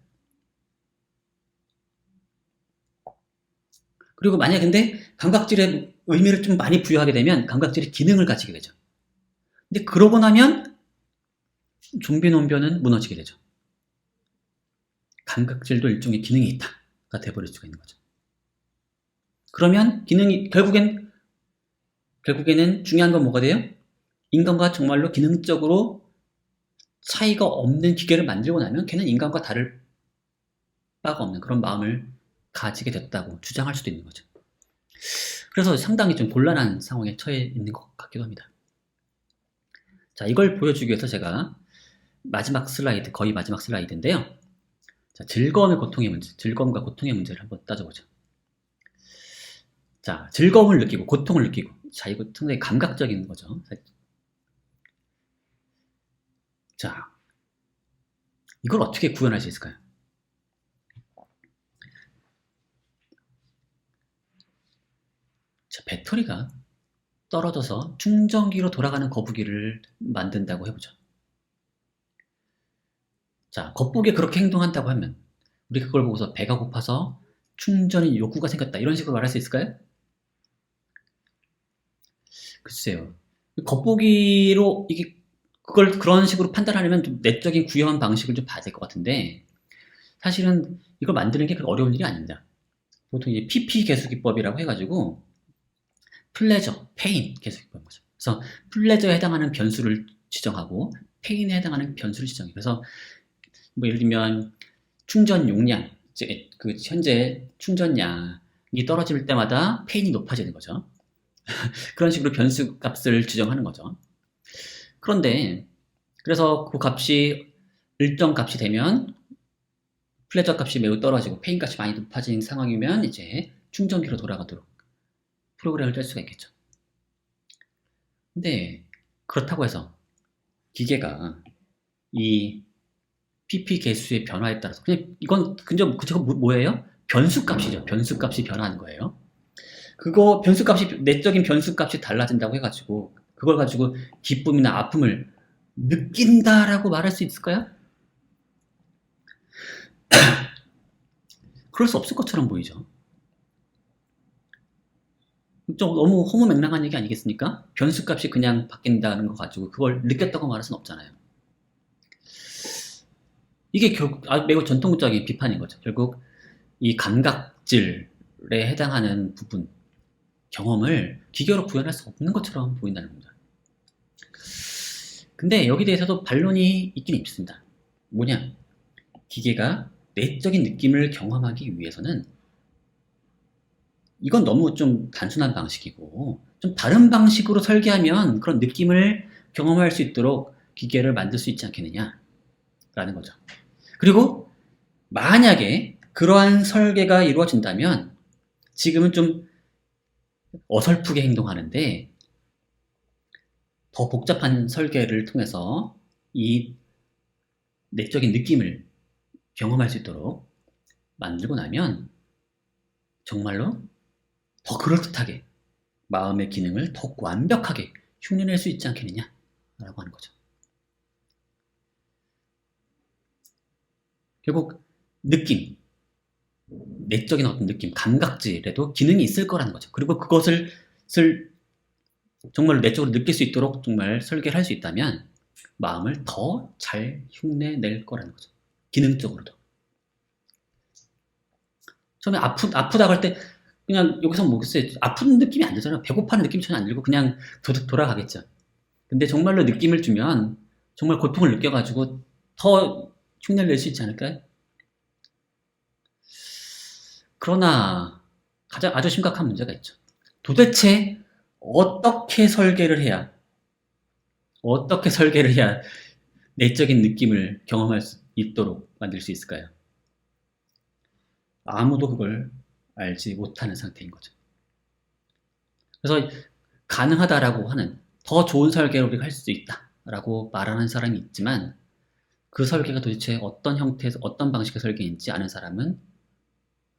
그리고 만약 근데 감각질에 의미를 좀 많이 부여하게 되면 감각질이 기능을 가지게 되죠. 근데 그러고 나면 좀비 논변은 무너지게 되죠. 감각질도 일종의 기능이 있다가 돼버릴 수가 있는 거죠. 그러면 기능이 결국에는 중요한 건 뭐가 돼요? 인간과 정말로 기능적으로 차이가 없는 기계를 만들고 나면 걔는 인간과 다를 바가 없는 그런 마음을 가지게 됐다고 주장할 수도 있는 거죠. 그래서 상당히 좀 곤란한 상황에 처해 있는 것 같기도 합니다. 자, 이걸 보여주기 위해서 제가 마지막 슬라이드, 거의 마지막 슬라이드인데요. 자, 즐거움과 고통의 문제를 한번 따져보죠. 자, 즐거움을 느끼고 고통을 느끼고. 자, 이거 상당히 감각적인 거죠. 자, 이걸 어떻게 구현할 수 있을까요? 자, 배터리가 떨어져서 충전기로 돌아가는 거북이를 만든다고 해보죠. 자, 겉보기에 그렇게 행동한다고 하면 우리가 그걸 보고서 배가 고파서 충전의 욕구가 생겼다. 이런 식으로 말할 수 있을까요? 글쎄요. 겉보기로 그걸 그런 식으로 판단하려면 좀 내적인 구현한 방식을 좀 봐야 될 것 같은데 사실은 이걸 만드는 게 그렇게 어려운 일이 아닙니다. 보통 이제 PP 계수기법이라고 해가지고 플레저, 페인 계수기법인 거죠. 그래서 플레저에 해당하는 변수를 지정하고 페인에 해당하는 변수를 지정해요. 그래서 뭐 예를 들면 충전 용량, 그 현재 충전량이 떨어질 때마다 페인이 높아지는 거죠. 그런 식으로 변수 값을 지정하는 거죠. 그런데 그래서 그 값이 일정 값이 되면 플레저 값이 매우 떨어지고 페인 값이 많이 높아진 상황이면 이제 충전기로 돌아가도록 프로그램을 짤 수가 있겠죠. 근데 그렇다고 해서 기계가 이 PP 개수의 변화에 따라서 그냥 이건 그저 뭐예요? 변수 값이죠. 변수 값이 변화하는 거예요. 그거 변수 값이 내적인 변수 값이 달라진다고 해가지고 그걸 가지고 기쁨이나 아픔을 느낀다라고 말할 수 있을까요? 그럴 수 없을 것처럼 보이죠. 좀 너무 허무맹랑한 얘기 아니겠습니까? 변수 값이 그냥 바뀐다는 거 가지고 그걸 느꼈다고 말할 수는 없잖아요. 이게 결국 매우 전통적인 비판인 거죠. 결국 이 감각질에 해당하는 부분, 경험을 기계로 구현할 수 없는 것처럼 보인다는 겁니다. 근데 여기 대해서도 반론이 있긴 있습니다. 뭐냐? 기계가 내적인 느낌을 경험하기 위해서는 이건 너무 좀 단순한 방식이고 좀 다른 방식으로 설계하면 그런 느낌을 경험할 수 있도록 기계를 만들 수 있지 않겠느냐 라는 거죠. 그리고 만약에 그러한 설계가 이루어진다면 지금은 좀 어설프게 행동하는데 더 복잡한 설계를 통해서 이 내적인 느낌을 경험할 수 있도록 만들고 나면 정말로 더 그럴듯하게 마음의 기능을 더 완벽하게 흉내낼 수 있지 않겠느냐 라고 하는 거죠. 결국 느낌, 내적인 어떤 느낌, 감각질에도 기능이 있을 거라는 거죠. 그리고 그것을 정말로 내적으로 느낄 수 있도록 정말 설계를 할 수 있다면 마음을 더 잘 흉내낼 거라는 거죠. 기능적으로도. 처음에 아프다고 할 때 그냥 여기서 뭐겠어요? 아픈 느낌이 안 들잖아요. 배고파하는 느낌이 전혀 안 들고 그냥 돌아가겠죠. 근데 정말로 느낌을 주면 정말 고통을 느껴가지고 더 흉내를 낼 수 있지 않을까요? 그러나 아주 심각한 문제가 있죠. 도대체 어떻게 설계를 해야 내적인 느낌을 경험할 수 있도록 만들 수 있을까요? 아무도 그걸 알지 못하는 상태인 거죠. 그래서 가능하다라고 하는 더 좋은 설계를 우리가 할 수 있다라고 말하는 사람이 있지만 그 설계가 도대체 어떤 형태에서 어떤 방식의 설계인지 아는 사람은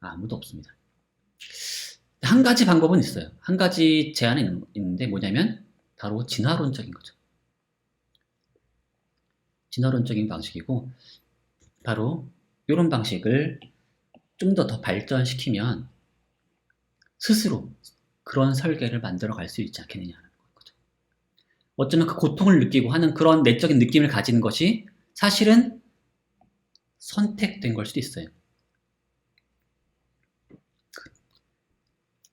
아무도 없습니다. 한 가지 방법은 있어요. 한 가지 제안이 있는데 뭐냐면 바로 진화론적인 거죠. 진화론적인 방식이고 바로 이런 방식을 좀 더 발전시키면 스스로 그런 설계를 만들어 갈 수 있지 않겠느냐는 거죠. 어쩌면 그 고통을 느끼고 하는 그런 내적인 느낌을 가지는 것이 사실은 선택된 걸 수도 있어요.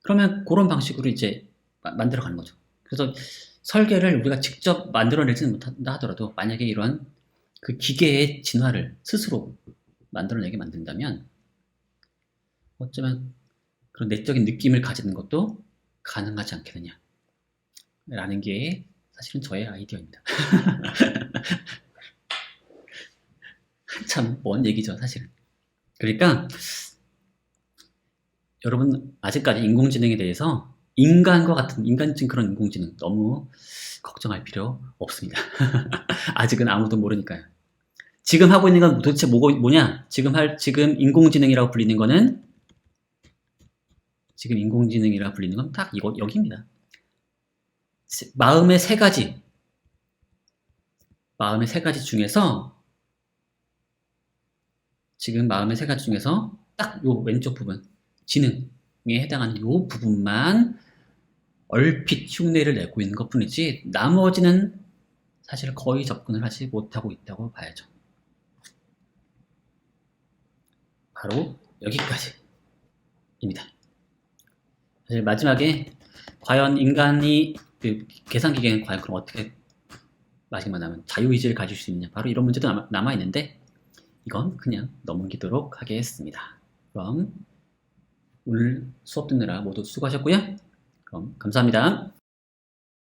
그러면 그런 방식으로 이제 만들어 가는 거죠. 그래서 설계를 우리가 직접 만들어내지는 못한다 하더라도 만약에 이런 그 기계의 진화를 스스로 만들어내게 만든다면 어쩌면 그런 내적인 느낌을 가지는 것도 가능하지 않겠느냐 라는 게 사실은 저의 아이디어입니다. 참 먼 얘기죠 사실은. 그러니까 여러분 아직까지 인공지능에 대해서 인간과 같은 인간적인 그런 인공지능 너무 걱정할 필요 없습니다. 아직은 아무도 모르니까요. 지금 하고 있는 건 도대체 뭐냐? 지금 인공지능이라고 불리는 거는 지금 인공지능이라고 불리는 건 딱 여기입니다. 마음의 세 가지 중에서 지금 마음의 세 가지 중에서 딱 요 왼쪽 부분 지능에 해당하는 요 부분만 얼핏 흉내를 내고 있는 것 뿐이지 나머지는 사실 거의 접근을 하지 못하고 있다고 봐야죠. 바로 여기까지입니다. 사실 마지막에 과연 인간이 그 계산기계는 과연 그럼 어떻게 마지막 남은 자유의지를 가질 수 있느냐, 바로 이런 문제도 남아있는데 이건 그냥 넘기도록 하겠습니다. 그럼 오늘 수업 듣느라 모두 수고하셨고요. 그럼 감사합니다.